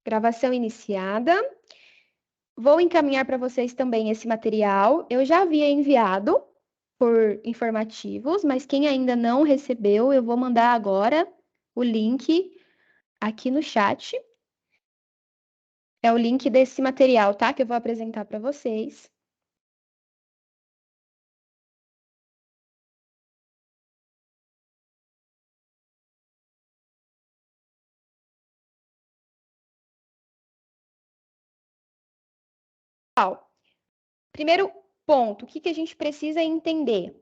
Gravação iniciada. Vou encaminhar para vocês também esse material. Eu já havia enviado por informativos, mas quem ainda não recebeu, eu vou mandar agora o link aqui no chat. É o link desse material, tá? Que eu vou apresentar para vocês. Primeiro ponto, o que a gente precisa entender?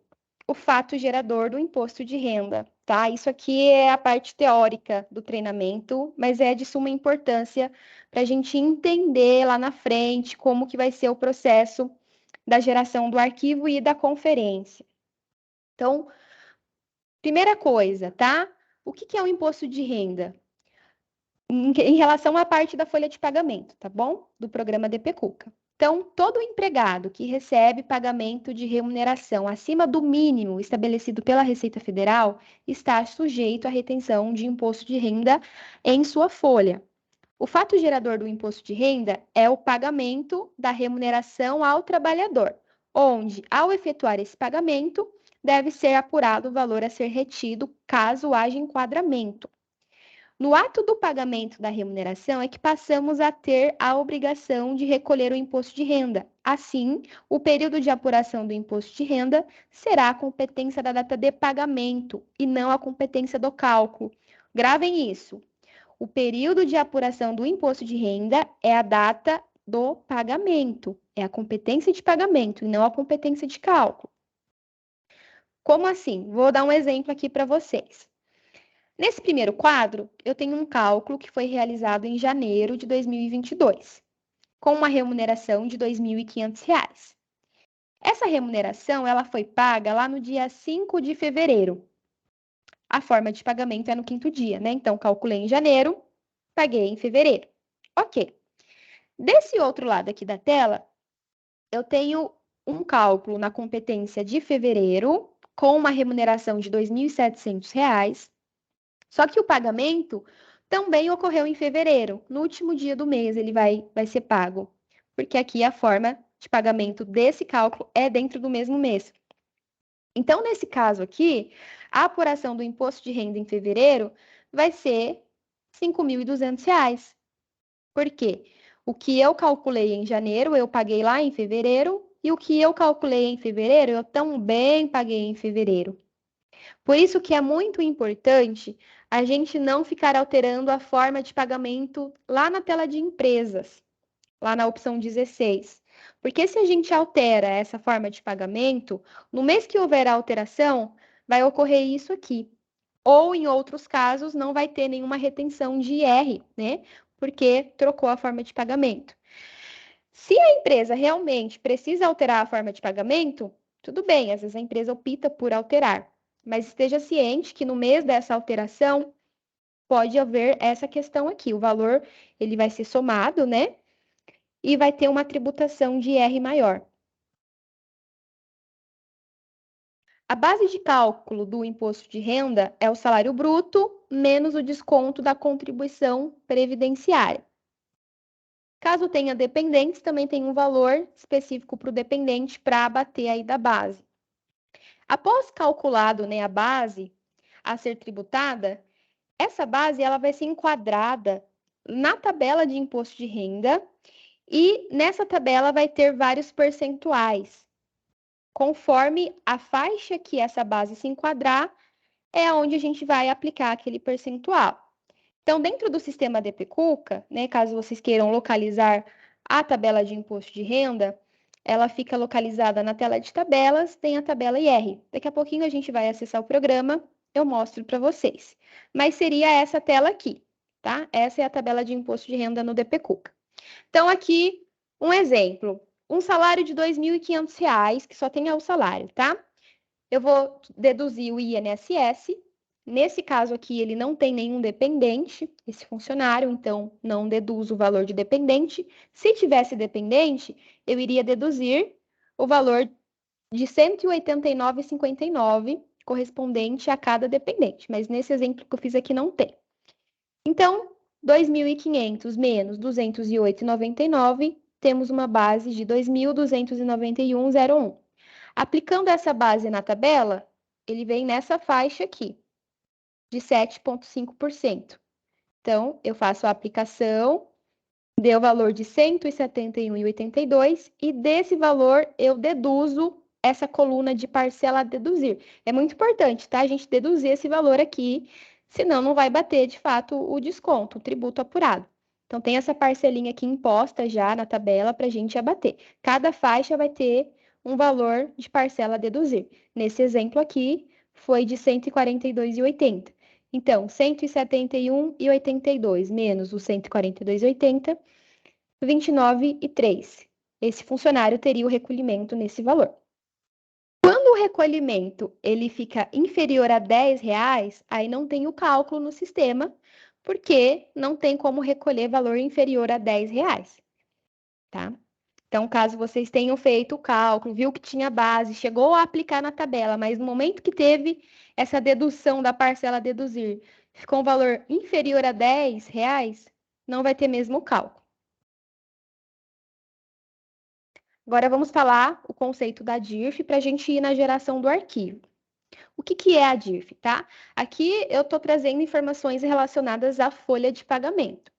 O fato gerador do imposto de renda, tá? Isso aqui é a parte teórica do treinamento, mas é de suma importância para a gente entender lá na frente como que vai ser o processo da geração do arquivo e da conferência. Então, primeira coisa, tá? O que é o imposto de renda? Em relação à parte da folha de pagamento, tá bom? Do programa DPCUCA. Então, todo empregado que recebe pagamento de remuneração acima do mínimo estabelecido pela Receita Federal está sujeito à retenção de imposto de renda em sua folha. O fato gerador do imposto de renda é o pagamento da remuneração ao trabalhador, onde, ao efetuar esse pagamento, deve ser apurado o valor a ser retido caso haja enquadramento. No ato do pagamento da remuneração é que passamos a ter a obrigação de recolher o imposto de renda. Assim, o período de apuração do imposto de renda será a competência da data de pagamento e não a competência do cálculo. Gravem isso. O período de apuração do imposto de renda é a data do pagamento, é a competência de pagamento e não a competência de cálculo. Como assim? Vou dar um exemplo aqui para vocês. Nesse primeiro quadro, eu tenho um cálculo que foi realizado em janeiro de 2022, com uma remuneração de R$ 2.500. Essa remuneração ela foi paga lá no dia 5 de fevereiro. A forma de pagamento é no quinto dia, né? Então, calculei em janeiro, paguei em fevereiro. Ok. Desse outro lado aqui da tela, eu tenho um cálculo na competência de fevereiro, com uma remuneração de R$ 2.700. Só que o pagamento também ocorreu em fevereiro. No último dia do mês ele vai ser pago. Porque aqui a forma de pagamento desse cálculo é dentro do mesmo mês. Então, nesse caso aqui, a apuração do imposto de renda em fevereiro vai ser R$ 5.200. Por quê? O que eu calculei em janeiro, eu paguei lá em fevereiro, e o que eu calculei em fevereiro, eu também paguei em fevereiro. Por isso que é muito importante a gente não ficar alterando a forma de pagamento lá na tela de empresas, lá na opção 16. Porque se a gente altera essa forma de pagamento, no mês que houver a alteração, vai ocorrer isso aqui. Ou, em outros casos, não vai ter nenhuma retenção de IR, né? Porque trocou a forma de pagamento. Se a empresa realmente precisa alterar a forma de pagamento, tudo bem, às vezes a empresa opta por alterar. Mas esteja ciente que no mês dessa alteração pode haver essa questão aqui. O valor ele vai ser somado, né? E vai ter uma tributação de IR maior. A base de cálculo do imposto de renda é o salário bruto menos o desconto da contribuição previdenciária. Caso tenha dependentes, também tem um valor específico para o dependente para abater aí da base. Após calculado, né, a base a ser tributada, essa base ela vai ser enquadrada na tabela de imposto de renda e nessa tabela vai ter vários percentuais. Conforme a faixa que essa base se enquadrar, é onde a gente vai aplicar aquele percentual. Então, dentro do sistema DPCUCA, né, caso vocês queiram localizar a tabela de imposto de renda, ela fica localizada na tela de tabelas, tem a tabela IR. Daqui a pouquinho a gente vai acessar o programa, eu mostro para vocês. Mas seria essa tela aqui, tá? Essa é a tabela de imposto de renda no DPCUCA. Então, aqui, um exemplo. Um salário de R$ 2.500, que só tem o salário, tá? Eu vou deduzir o INSS. Nesse caso aqui, ele não tem nenhum dependente, esse funcionário, então não deduzo o valor de dependente. Se tivesse dependente, eu iria deduzir o valor de R$ 189,59 correspondente a cada dependente, mas nesse exemplo que eu fiz aqui não tem. Então, 2.500 menos 208,99, temos uma base de 2.291,01. Aplicando essa base na tabela, ele vem nessa faixa aqui, de 7,5%. Então, eu faço a aplicação, deu o valor de 171,82 e desse valor eu deduzo essa coluna de parcela a deduzir. É muito importante, tá? A gente deduzir esse valor aqui, senão não vai bater, de fato, o desconto, o tributo apurado. Então, tem essa parcelinha aqui imposta já na tabela para a gente abater. Cada faixa vai ter um valor de parcela a deduzir. Nesse exemplo aqui, foi de 142,80. Então, 171,82 menos os 142,80, 29,03. Esse funcionário teria o recolhimento nesse valor. Quando o recolhimento ele fica inferior a R$10, aí não tem o cálculo no sistema, porque não tem como recolher valor inferior a R$10, tá? Então, caso vocês tenham feito o cálculo, viu que tinha base, chegou a aplicar na tabela, mas no momento que teve essa dedução da parcela a deduzir, ficou um valor inferior a R$10, não vai ter mesmo o cálculo. Agora vamos falar o conceito da DIRF para a gente ir na geração do arquivo. O que é a DIRF, tá? Aqui eu estou trazendo informações relacionadas à folha de pagamento.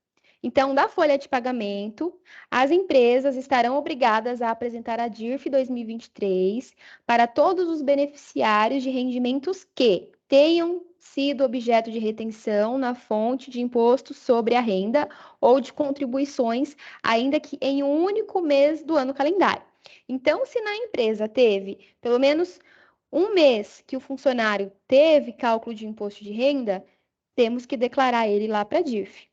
Então, da folha de pagamento, as empresas estarão obrigadas a apresentar a DIRF 2023 para todos os beneficiários de rendimentos que tenham sido objeto de retenção na fonte de imposto sobre a renda ou de contribuições, ainda que em um único mês do ano calendário. Então, se na empresa teve pelo menos um mês que o funcionário teve cálculo de imposto de renda, temos que declarar ele lá para a DIRF.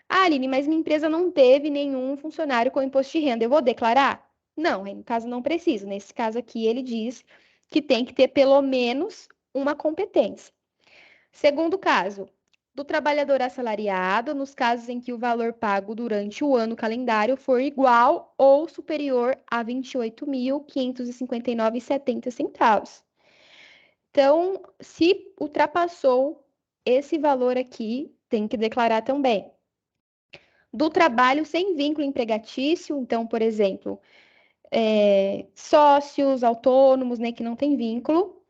Ah, Aline, mas minha empresa não teve nenhum funcionário com imposto de renda. Eu vou declarar? Não, no caso não precisa. Nesse caso aqui, ele diz que tem que ter pelo menos uma competência. Segundo caso, do trabalhador assalariado, nos casos em que o valor pago durante o ano calendário for igual ou superior a R$ 28.559,70. Então, se ultrapassou esse valor aqui, tem que declarar também. Do trabalho sem vínculo empregatício, então, por exemplo, sócios, autônomos, né, que não tem vínculo,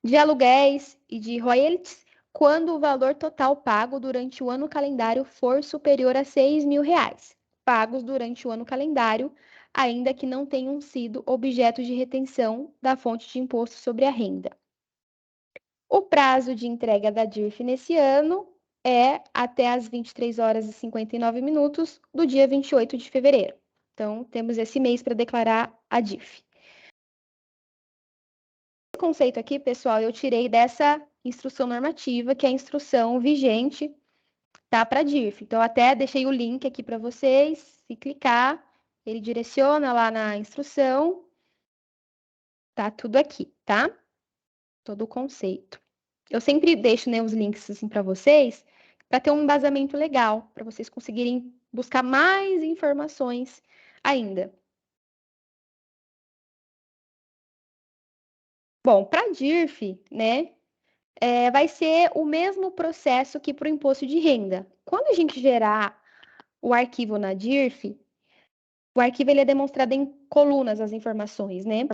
de aluguéis e de royalties, quando o valor total pago durante o ano calendário for superior a R$6.000, pagos durante o ano calendário, ainda que não tenham sido objeto de retenção da fonte de imposto sobre a renda. O prazo de entrega da DIRF nesse ano é até às 23h59 do dia 28 de fevereiro. Então, temos esse mês para declarar a DIRF. Esse conceito aqui, pessoal, eu tirei dessa instrução normativa, que é a instrução vigente, tá, para a DIRF. Então, até deixei o link aqui para vocês. Se clicar, ele direciona lá na instrução. Tá tudo aqui, tá? Todo o conceito. Eu sempre deixo, né, os links assim para vocês, para ter um embasamento legal, para vocês conseguirem buscar mais informações ainda. Bom, para a DIRF, né, vai ser o mesmo processo que para o imposto de renda. Quando a gente gerar o arquivo na DIRF, o arquivo ele é demonstrado em colunas as informações, né?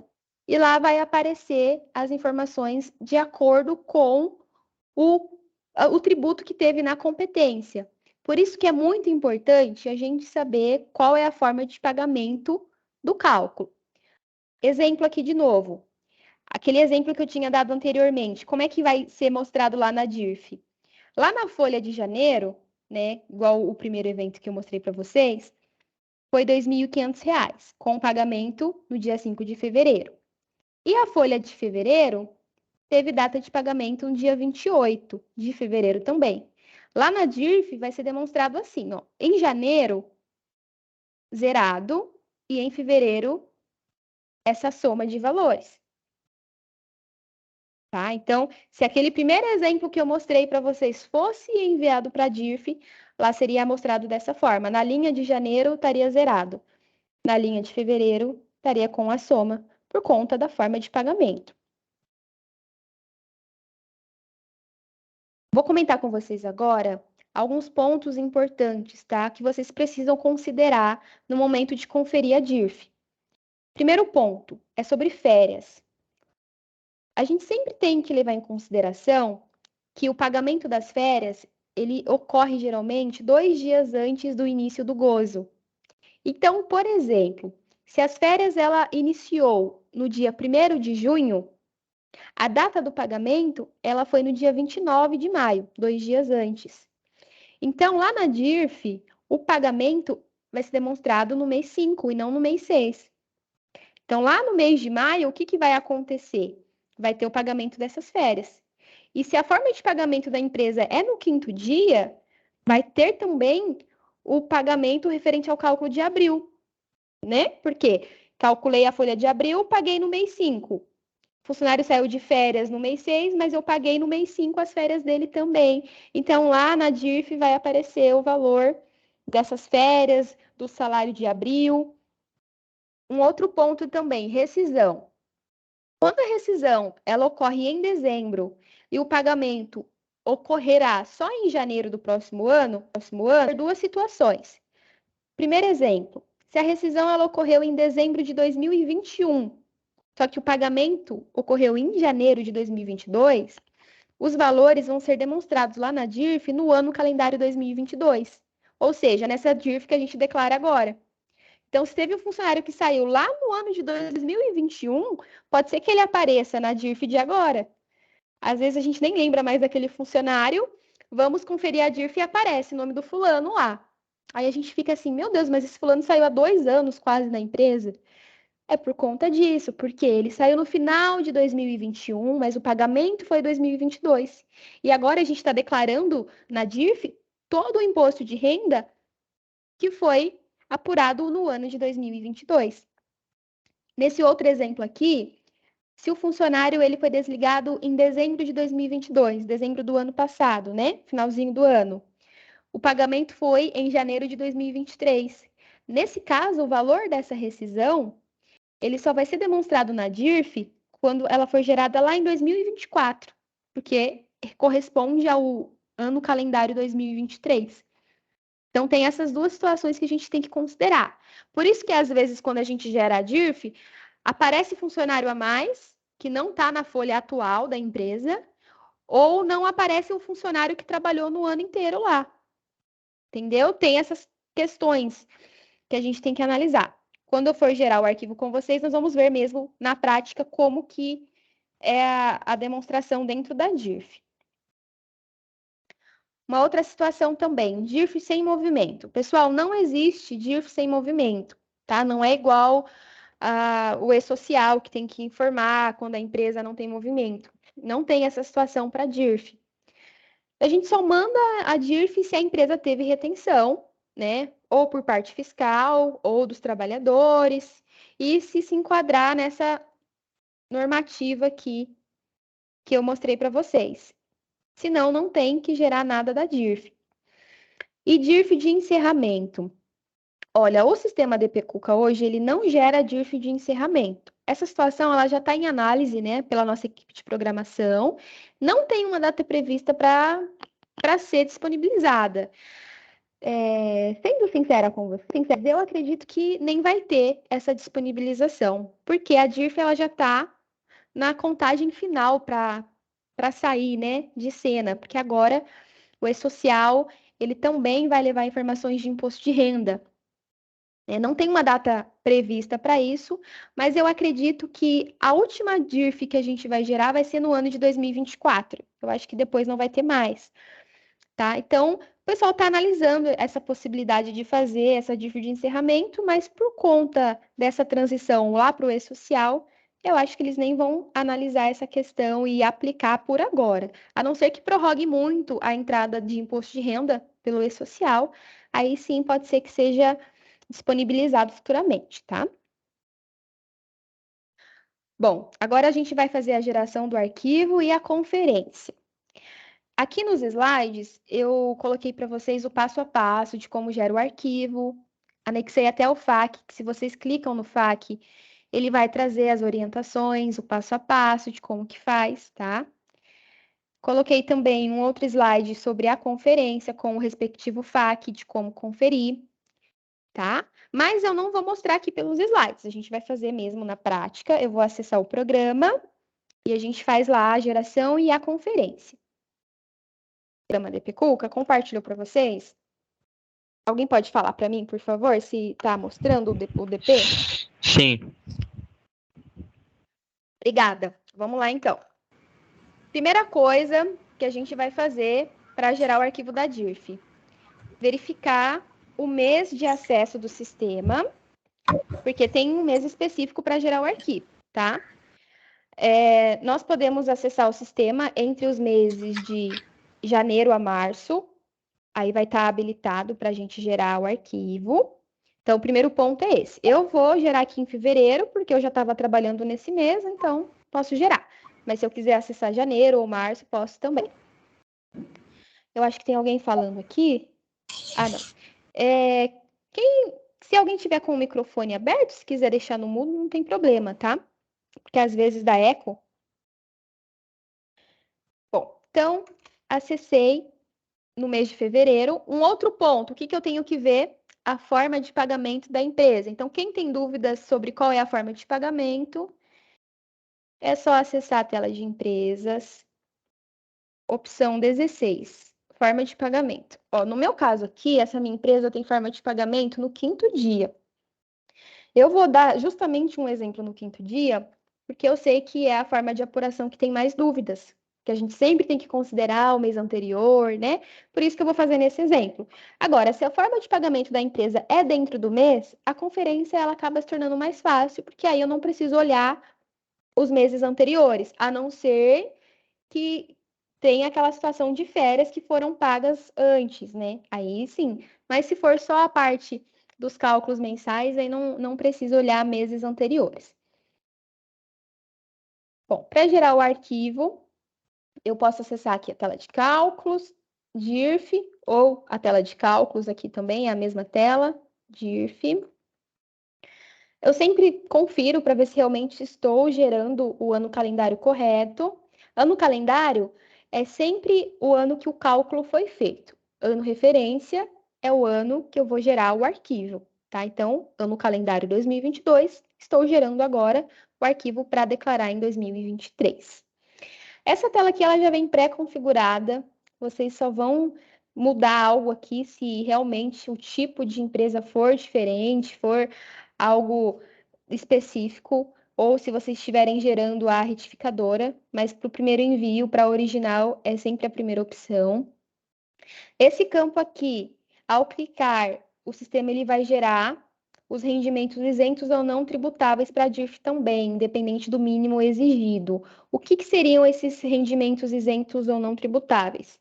E lá vai aparecer as informações de acordo com o tributo que teve na competência. Por isso que é muito importante a gente saber qual é a forma de pagamento do cálculo. Exemplo aqui de novo. Aquele exemplo que eu tinha dado anteriormente, como é que vai ser mostrado lá na DIRF? Lá na folha de janeiro, né, igual o primeiro evento que eu mostrei para vocês, foi R$ 2.500, com pagamento no dia 5 de fevereiro. E a folha de fevereiro teve data de pagamento no dia 28 de fevereiro também. Lá na DIRF vai ser demonstrado assim, ó, em janeiro, zerado, e em fevereiro, essa soma de valores. Tá? Então, se aquele primeiro exemplo que eu mostrei para vocês fosse enviado para a DIRF, lá seria mostrado dessa forma. Na linha de janeiro, estaria zerado. Na linha de fevereiro, estaria com a soma, por conta da forma de pagamento. Vou comentar com vocês agora alguns pontos importantes, tá? Que vocês precisam considerar no momento de conferir a DIRF. Primeiro ponto é sobre férias. A gente sempre tem que levar em consideração que o pagamento das férias, ele ocorre geralmente 2 dias antes do início do gozo. Então, por exemplo, se as férias ela iniciou no dia 1º de junho, a data do pagamento ela foi no dia 29 de maio, 2 dias antes. Então, lá na DIRF, o pagamento vai ser demonstrado no mês 5 e não no mês 6. Então, lá no mês de maio, o que vai acontecer? Vai ter o pagamento dessas férias. E se a forma de pagamento da empresa é no 5º dia, vai ter também o pagamento referente ao cálculo de abril, né? Porque calculei a folha de abril, paguei no mês 5. O funcionário saiu de férias no mês 6, mas eu paguei no mês 5 as férias dele também. Então, lá na DIRF vai aparecer o valor dessas férias, do salário de abril. Um outro ponto também, rescisão. Quando a rescisão ela ocorre em dezembro e o pagamento ocorrerá só em janeiro do próximo ano, duas situações. Primeiro exemplo, se a rescisão ela ocorreu em dezembro de 2021, só que o pagamento ocorreu em janeiro de 2022, os valores vão ser demonstrados lá na DIRF no ano calendário 2022, ou seja, nessa DIRF que a gente declara agora. Então, se teve um funcionário que saiu lá no ano de 2021, pode ser que ele apareça na DIRF de agora. Às vezes a gente nem lembra mais daquele funcionário, vamos conferir a DIRF e aparece o nome do fulano lá. Aí a gente fica assim, meu Deus, mas esse fulano saiu há 2 anos quase na empresa. É por conta disso, porque ele saiu no final de 2021, mas o pagamento foi 2022. E agora a gente está declarando na DIRF todo o imposto de renda que foi apurado no ano de 2022. Nesse outro exemplo aqui, se o funcionário ele foi desligado em dezembro de 2022, dezembro do ano passado, né? Finalzinho do ano. O pagamento foi em janeiro de 2023. Nesse caso, o valor dessa rescisão, ele só vai ser demonstrado na DIRF quando ela for gerada lá em 2024, porque corresponde ao ano calendário 2023. Então, tem essas duas situações que a gente tem que considerar. Por isso que, às vezes, quando a gente gera a DIRF, aparece funcionário a mais, que não está na folha atual da empresa, ou não aparece um funcionário que trabalhou no ano inteiro lá. Entendeu? Tem essas questões que a gente tem que analisar. Quando eu for gerar o arquivo com vocês, nós vamos ver mesmo na prática como que é a demonstração dentro da DIRF. Uma outra situação também, DIRF sem movimento. Pessoal, não existe DIRF sem movimento, tá? Não é igual o e-social, que tem que informar quando a empresa não tem movimento. Não tem essa situação para DIRF. A gente só manda a DIRF se a empresa teve retenção, né? Ou por parte fiscal, ou dos trabalhadores, e se enquadrar nessa normativa aqui que eu mostrei para vocês. Senão, não tem que gerar nada da DIRF. E DIRF de encerramento. Olha, o sistema DPCUCA hoje, ele não gera DIRF de encerramento. Essa situação, ela já está em análise, né, pela nossa equipe de programação. Não tem uma data prevista para ser disponibilizada. Sendo sincera com você, eu acredito que nem vai ter essa disponibilização, porque a DIRF, ela já está na contagem final para sair, né, de cena, porque agora o e-social, ele também vai levar informações de imposto de renda. Não tem uma data prevista para isso, mas eu acredito que a última DIRF que a gente vai gerar vai ser no ano de 2024. Eu acho que depois não vai ter mais, tá? Então, o pessoal está analisando essa possibilidade de fazer essa DIRF de encerramento, mas por conta dessa transição lá para o e-social, eu acho que eles nem vão analisar essa questão e aplicar por agora. A não ser que prorrogue muito a entrada de imposto de renda pelo e-social, aí sim pode ser que seja disponibilizado futuramente, tá? Bom, agora a gente vai fazer a geração do arquivo e a conferência. Aqui nos slides, eu coloquei para vocês o passo a passo de como gera o arquivo, anexei até o FAQ, que se vocês clicam no FAQ, ele vai trazer as orientações, o passo a passo de como que faz, tá? Coloquei também um outro slide sobre a conferência com o respectivo FAQ de como conferir, tá? Mas eu não vou mostrar aqui pelos slides, a gente vai fazer mesmo na prática. Eu vou acessar o programa e a gente faz lá a geração e a conferência. O programa DP Cuca compartilhou para vocês? Alguém pode falar para mim, por favor, se está mostrando o DP? Sim. Obrigada. Vamos lá, então. Primeira coisa que a gente vai fazer para gerar o arquivo da DIRF. Verificar o mês de acesso do sistema, porque tem um mês específico para gerar o arquivo, tá? Nós podemos acessar o sistema entre os meses de janeiro a março, aí vai estar habilitado para a gente gerar o arquivo. Então, o primeiro ponto é esse. Eu vou gerar aqui em fevereiro, porque eu já estava trabalhando nesse mês, então posso gerar. Mas se eu quiser acessar janeiro ou março, posso também. Eu acho que tem alguém falando aqui. Ah, não. Se alguém tiver com o microfone aberto, se quiser deixar no mudo, não tem problema, tá? Porque às vezes dá eco. Bom, então, acessei no mês de fevereiro. Um outro ponto, o que eu tenho que ver? A forma de pagamento da empresa. Então, quem tem dúvidas sobre qual é a forma de pagamento, é só acessar a tela de empresas, opção 16, forma de pagamento. Ó, no meu caso aqui, essa minha empresa tem forma de pagamento no 5º dia. Eu vou dar justamente um exemplo no 5º dia, porque eu sei que é a forma de apuração que tem mais dúvidas, que a gente sempre tem que considerar o mês anterior, né? Por isso que eu vou fazer nesse exemplo. Agora, se a forma de pagamento da empresa é dentro do mês, a conferência ela acaba se tornando mais fácil, porque aí eu não preciso olhar os meses anteriores, a não ser que tenha aquela situação de férias que foram pagas antes, né? Aí sim. Mas se for só a parte dos cálculos mensais, aí não precisa olhar meses anteriores. Bom, para gerar o arquivo, eu posso acessar aqui a tela de cálculos, DIRF, ou a tela de cálculos aqui também, é a mesma tela, DIRF. Eu sempre confiro para ver se realmente estou gerando o ano calendário correto. Ano calendário é sempre o ano que o cálculo foi feito. Ano referência é o ano que eu vou gerar o arquivo, tá? Então, ano calendário 2022, estou gerando agora o arquivo para declarar em 2023. Essa tela aqui ela já vem pré-configurada. Vocês só vão mudar algo aqui se realmente o tipo de empresa for diferente, for algo específico, ou se vocês estiverem gerando a retificadora, mas para o primeiro envio, para a original, é sempre a primeira opção. Esse campo aqui, ao clicar, o sistema ele vai gerar os rendimentos isentos ou não tributáveis para a DIRF também, independente do mínimo exigido. O que seriam esses rendimentos isentos ou não tributáveis?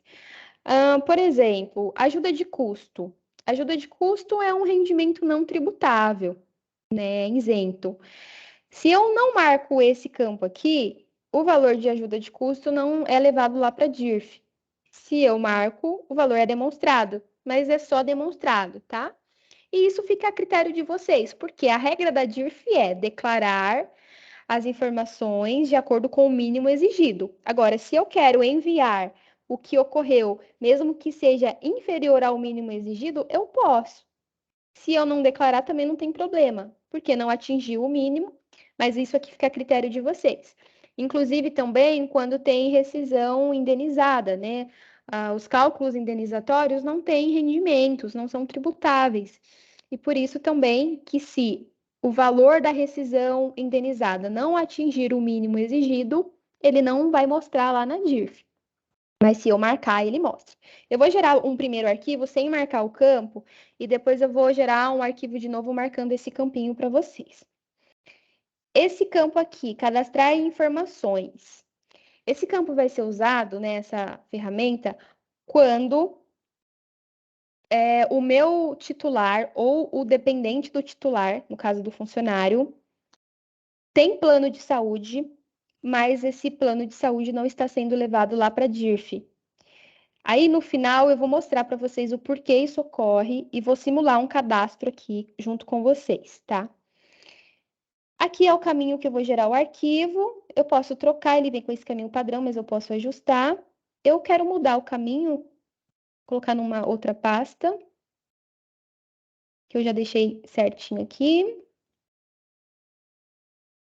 Por exemplo, ajuda de custo. Ajuda de custo é um rendimento não tributável, né, isento. Se eu não marco esse campo aqui, o valor de ajuda de custo não é levado lá para a DIRF. Se eu marco, o valor é demonstrado, mas é só demonstrado, tá? E isso fica a critério de vocês, porque a regra da DIRF é declarar as informações de acordo com o mínimo exigido. Agora, se eu quero enviar o que ocorreu, mesmo que seja inferior ao mínimo exigido, eu posso. Se eu não declarar, também não tem problema, porque não atingiu o mínimo, mas isso aqui fica a critério de vocês. Inclusive, também, quando tem rescisão indenizada, né? Os cálculos indenizatórios não têm rendimentos, não são tributáveis. E por isso também que se o valor da rescisão indenizada não atingir o mínimo exigido, ele não vai mostrar lá na DIRF. Mas se eu marcar, ele mostra. Eu vou gerar um primeiro arquivo sem marcar o campo e depois eu vou gerar um arquivo de novo marcando esse campinho para vocês. Esse campo aqui, cadastrar informações. Esse campo vai ser usado nessa ferramenta quando o meu titular ou o dependente do titular, no caso do funcionário, tem plano de saúde, mas esse plano de saúde não está sendo levado lá para a DIRF. Aí, no final, eu vou mostrar para vocês o porquê isso ocorre e vou simular um cadastro aqui junto com vocês, tá? Aqui é o caminho que eu vou gerar o arquivo. Eu posso trocar, ele vem com esse caminho padrão, mas eu posso ajustar. eu quero mudar o caminho, colocar numa outra pasta, que eu já deixei certinho aqui.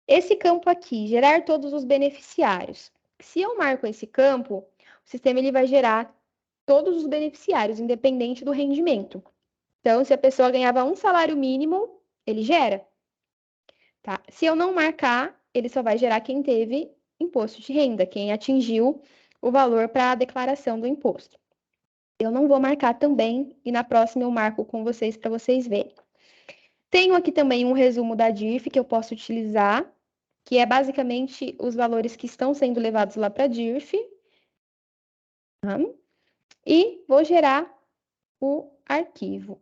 Esse campo aqui, gerar todos os beneficiários. Se eu marco esse campo, o sistema ele vai gerar todos os beneficiários, independente do rendimento. Então, se a pessoa ganhava um salário mínimo, ele gera. Tá? Se eu não marcar, ele só vai gerar quem teve imposto de renda, quem atingiu o valor para a declaração do imposto. Eu não vou marcar também, e na próxima eu marco com vocês para vocês verem. Tenho aqui também um resumo da DIRF que eu posso utilizar, que é basicamente os valores que estão sendo levados lá para a DIRF. Tá? E vou gerar o arquivo.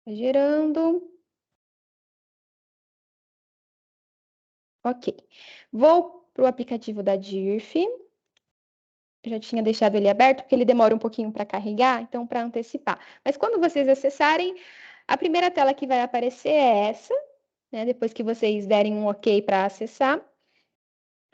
Gerando. Ok. Vou para o aplicativo da DIRF. Eu já tinha deixado ele aberto, porque ele demora um pouquinho para carregar, então para antecipar. Mas quando vocês acessarem, a primeira tela que vai aparecer é essa, né? Depois que vocês derem um ok para acessar.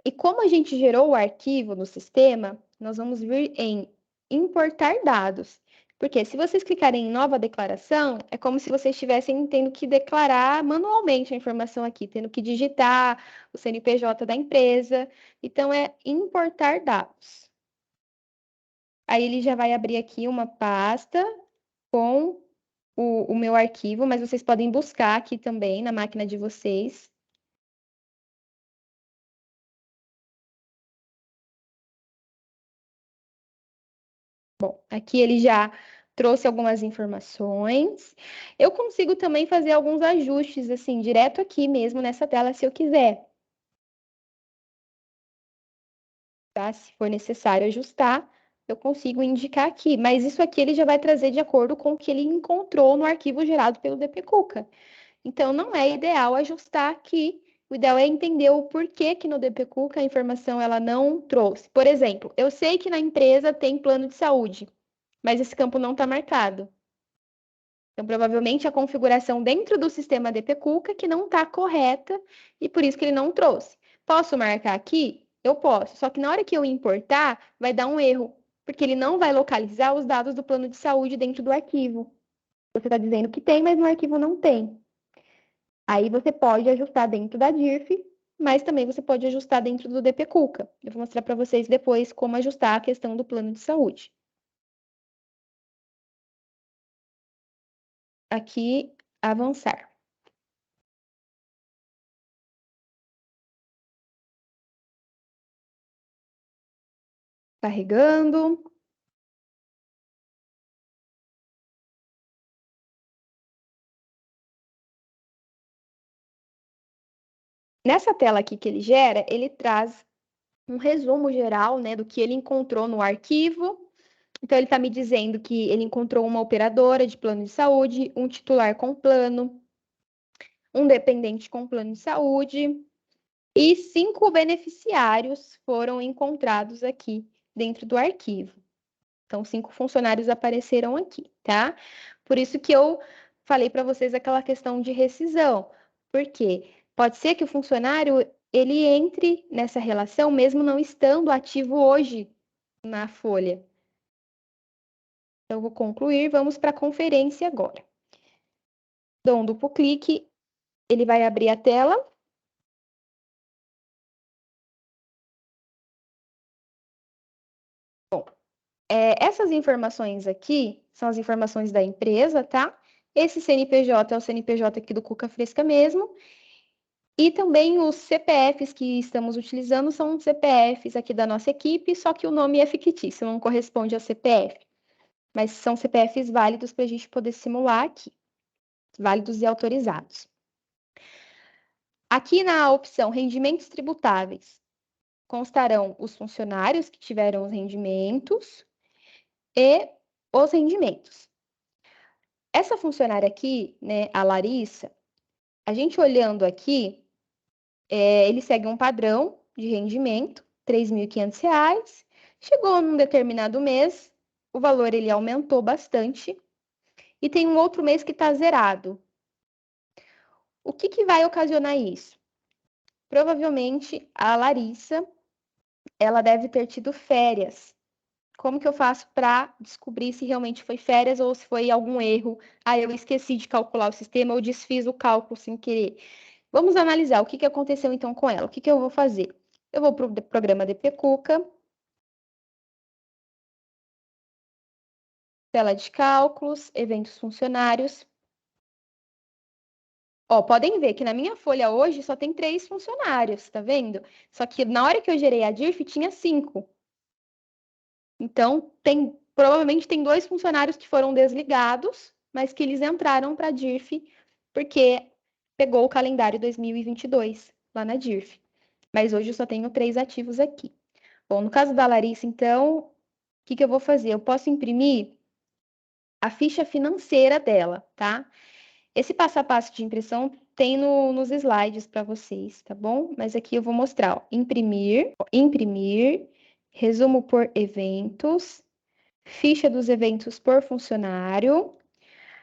E como a gente gerou o arquivo no sistema, nós vamos vir em importar dados. Porque se vocês clicarem em nova declaração, é como se vocês estivessem tendo que declarar manualmente a informação aqui, tendo que digitar o CNPJ da empresa. Então, é importar dados. Aí ele já vai abrir aqui uma pasta com o meu arquivo, mas vocês podem buscar aqui também na máquina de vocês. Bom, aqui ele já trouxe algumas informações. Eu consigo também fazer alguns ajustes, assim, direto aqui mesmo nessa tela, se eu quiser. Tá? Se for necessário ajustar, eu consigo indicar aqui. Mas isso aqui ele já vai trazer de acordo com o que ele encontrou no arquivo gerado pelo DPCuca. Então, não é ideal ajustar aqui. O ideal é entender o porquê que no DPCuca a informação ela não trouxe. Por exemplo, eu sei que na empresa tem plano de saúde, mas esse campo não está marcado. Então, provavelmente, a configuração dentro do sistema DPCuca que não está correta e por isso que ele não trouxe. Posso marcar aqui? Eu posso, só que na hora que eu importar, vai dar um erro, porque ele não vai localizar os dados do plano de saúde dentro do arquivo. Você está dizendo que tem, mas no arquivo não tem. Aí você pode ajustar dentro da DIRF, mas também você pode ajustar dentro do DPCuca. Eu vou mostrar para vocês depois como ajustar a questão do plano de saúde. Aqui, avançar. Carregando. Nessa tela aqui que ele gera, ele traz um resumo geral, né, do que ele encontrou no arquivo. Então, ele está me dizendo que ele encontrou uma operadora de plano de saúde, um titular com plano, um dependente com plano de saúde e 5 beneficiários foram encontrados aqui dentro do arquivo. Então, 5 funcionários apareceram aqui, tá? Por isso que eu falei para vocês aquela questão de rescisão. Porque pode ser que o funcionário ele entre nessa relação mesmo não estando ativo hoje na folha. Então, eu vou concluir, vamos para a conferência agora. Dou um duplo clique, ele vai abrir a tela. Bom, essas informações aqui são as informações da empresa, tá? Esse CNPJ é o CNPJ aqui do Cuca Fresca mesmo. E também os CPFs que estamos utilizando são CPFs aqui da nossa equipe, só que o nome é fictício, não corresponde ao CPF. Mas são CPFs válidos para a gente poder simular aqui. Válidos e autorizados. Aqui na opção rendimentos tributáveis, constarão os funcionários que tiveram os rendimentos e os rendimentos. Essa funcionária aqui, né, a Larissa, a gente olhando aqui, ele segue um padrão de rendimento, R$ 3.500. Chegou num determinado mês, o valor ele aumentou bastante e tem um outro mês que está zerado. O que vai ocasionar isso? provavelmente a Larissa, ela deve ter tido férias. Como que eu faço para descobrir se realmente foi férias ou se foi algum erro? Ah, eu esqueci de calcular o sistema ou desfiz o cálculo sem querer. Vamos analisar o que que aconteceu então com ela. O que que eu vou fazer? Eu vou para o programa DP Cuca, tela de cálculos, eventos funcionários. Ó, podem ver que na minha folha hoje só tem 3 funcionários, tá vendo? Só que na hora que eu gerei a DIRF tinha 5. Então, provavelmente tem 2 funcionários que foram desligados, mas que eles entraram para a DIRF porque pegou o calendário 2022 lá na DIRF. Mas hoje eu só tenho 3 ativos aqui. Bom, no caso da Larissa, então, o que que eu vou fazer? Eu posso imprimir a ficha financeira dela, tá? Esse passo a passo de impressão tem nos slides para vocês, tá bom? Mas aqui eu vou mostrar, ó, imprimir, resumo por eventos, ficha dos eventos por funcionário.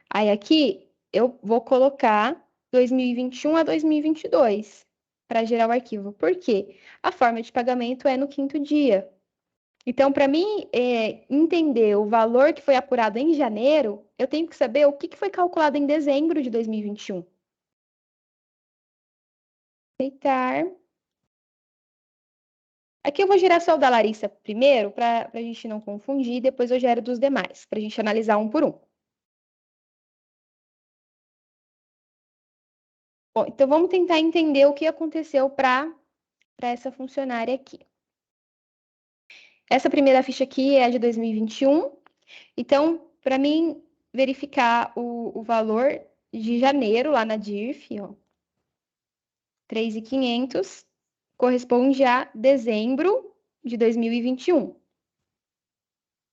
Aí aqui eu vou colocar 2021 a 2022 para gerar o arquivo. Por quê? A forma de pagamento é no 5º dia. Então, para mim entender o valor que foi apurado em janeiro, eu tenho que saber o que foi calculado em dezembro de 2021. Aceitar. Aqui eu vou gerar só o da Larissa primeiro, para a gente não confundir, depois eu gero dos demais, para a gente analisar um por um. Bom, então vamos tentar entender o que aconteceu para essa funcionária aqui. Essa primeira ficha aqui é a de 2021. Então, para mim verificar o valor de janeiro lá na DIRF, ó, 3.500, corresponde a dezembro de 2021.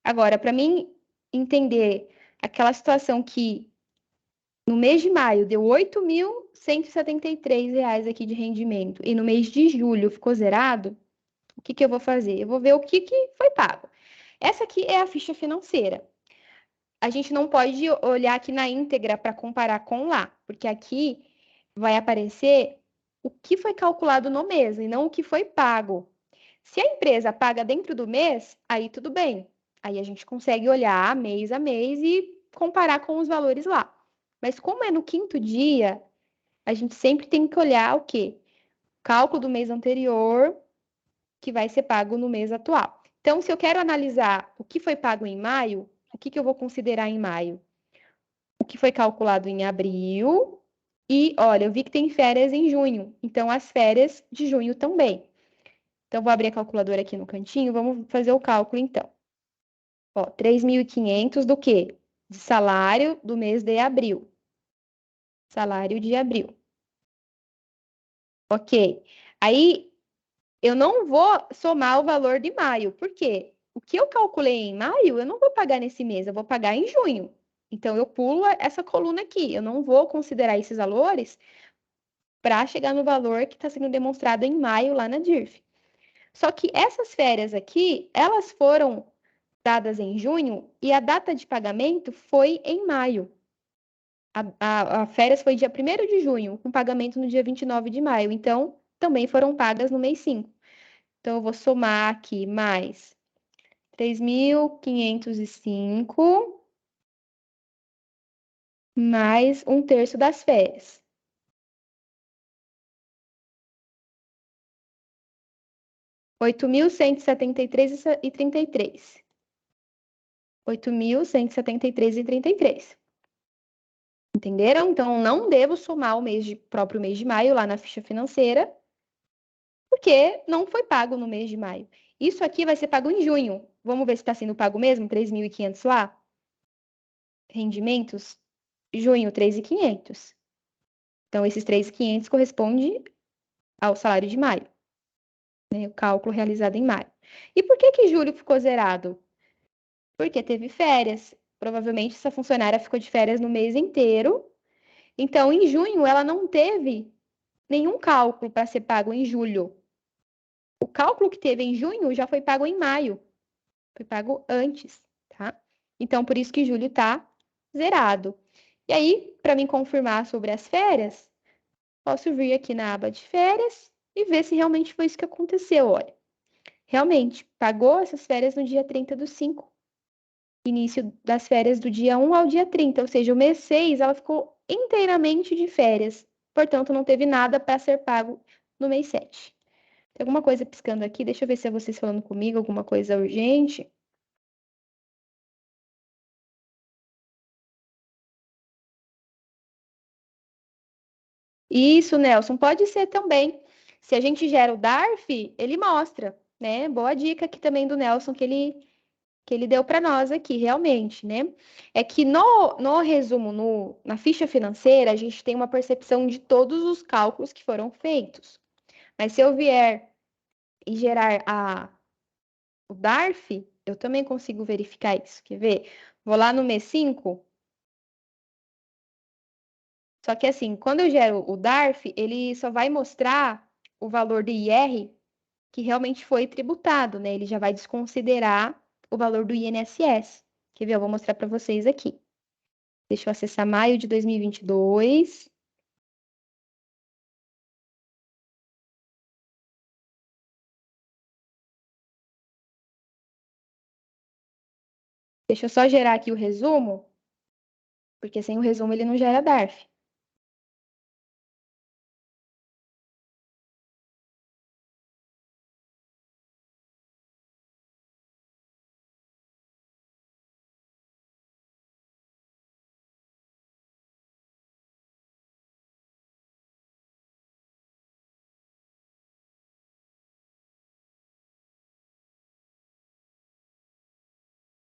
Agora, para mim entender aquela situação que no mês de maio deu R$ 8.173 aqui de rendimento e no mês de julho ficou zerado, o que que eu vou fazer? Eu vou ver o que que foi pago. Essa aqui é a ficha financeira. A gente não pode olhar aqui na íntegra para comparar com lá, porque aqui vai aparecer o que foi calculado no mês e não o que foi pago. Se a empresa paga dentro do mês, aí tudo bem. Aí a gente consegue olhar mês a mês e comparar com os valores lá. Mas como é no 5º dia, a gente sempre tem que olhar o quê? Cálculo do mês anterior, que vai ser pago no mês atual. Então, se eu quero analisar o que foi pago em maio, o que que eu vou considerar em maio? O que foi calculado em abril. E, olha, eu vi que tem férias em junho. Então, as férias de junho também. Então, vou abrir a calculadora aqui no cantinho. Vamos fazer o cálculo, então. Ó, 3.500 do quê? De salário do mês de abril. Salário de abril. Ok. Aí, eu não vou somar o valor de maio. Por quê? O que eu calculei em maio, eu não vou pagar nesse mês, eu vou pagar em junho. Então, eu pulo essa coluna aqui. Eu não vou considerar esses valores para chegar no valor que está sendo demonstrado em maio lá na DIRF. Só que essas férias aqui, elas foram dadas em junho e a data de pagamento foi em maio. A férias foi dia 1º de junho, com pagamento no dia 29 de maio. Então, também foram pagas no mês 5. Então, eu vou somar aqui mais 3.505 mais 1/3 das férias. 8.173,33. 8.173,33. Entenderam? Então, não devo somar o próprio mês de maio lá na ficha financeira, porque não foi pago no mês de maio. Isso aqui vai ser pago em junho. Vamos ver se está sendo pago mesmo? 3.500 lá? Rendimentos? Junho, 3.500. Então, esses 3.500 corresponde ao salário de maio, né? O cálculo realizado em maio. E por que que julho ficou zerado? Porque teve férias. Provavelmente essa funcionária ficou de férias no mês inteiro. Então, em junho, ela não teve nenhum cálculo para ser pago em julho. O cálculo que teve em junho já foi pago em maio. Foi pago antes, tá? Então, por isso que julho está zerado. E aí, para me confirmar sobre as férias, posso vir aqui na aba de férias e ver se realmente foi isso que aconteceu. Olha, realmente, pagou essas férias no dia 30/5, início das férias do dia 1 ao dia 30, ou seja, o mês 6 ela ficou inteiramente de férias, portanto, não teve nada para ser pago no mês 7. Tem alguma coisa piscando aqui? Deixa eu ver se é vocês falando comigo, alguma coisa urgente. Isso, Nelson, pode ser também. Se a gente gera o DARF, ele mostra, né? Boa dica aqui também do Nelson que ele deu para nós aqui, realmente, né? É que no resumo, na ficha financeira, a gente tem uma percepção de todos os cálculos que foram feitos. Mas se eu vier e gerar o DARF, eu também consigo verificar isso. Quer ver? Vou lá no mês 5. Só que assim, quando eu gero o DARF, ele só vai mostrar o valor do IR que realmente foi tributado, né? Ele já vai desconsiderar o valor do INSS. Quer ver? Eu vou mostrar para vocês aqui. Deixa eu acessar maio de 2022. Deixa eu só gerar aqui o resumo, porque sem o resumo ele não gera DARF.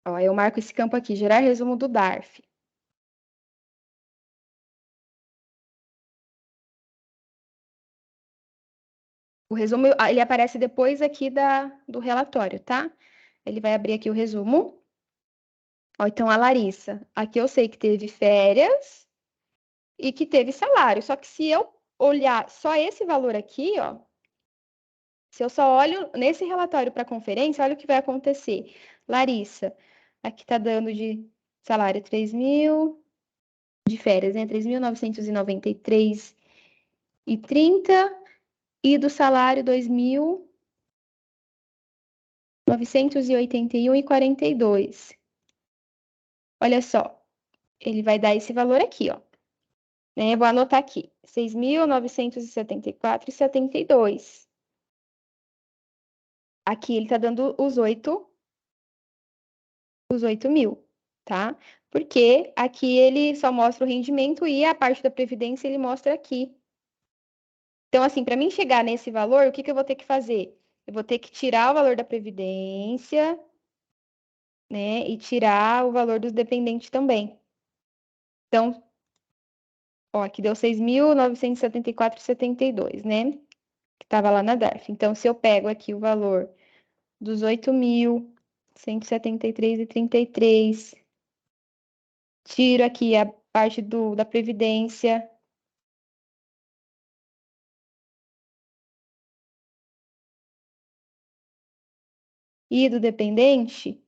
Ó, eu marco esse campo aqui, gerar resumo do DARF. O resumo, ele aparece depois aqui do relatório, tá? Ele vai abrir aqui o resumo. Ó, então, a Larissa, aqui eu sei que teve férias e que teve salário. Só que se eu olhar só esse valor aqui, ó, se eu só olho nesse relatório para conferência, olha o que vai acontecer. Larissa, aqui tá dando de salário 3.000, de férias, né? 3.993,30 e do salário 2.981,42. Olha só, ele vai dar esse valor aqui, ó. Né? Vou anotar aqui, 6.974,72. Aqui ele tá dando os 8.000, tá? Porque aqui ele só mostra o rendimento e a parte da previdência ele mostra aqui. Então, assim, para mim chegar nesse valor, o que que eu vou ter que fazer? Eu vou ter que tirar o valor da previdência, né? E tirar o valor dos dependentes também. Então, ó, aqui deu 6.974,72, né? Que estava lá na DARF. Então, se eu pego aqui o valor dos 8.173,33, tiro aqui a parte da previdência e do dependente,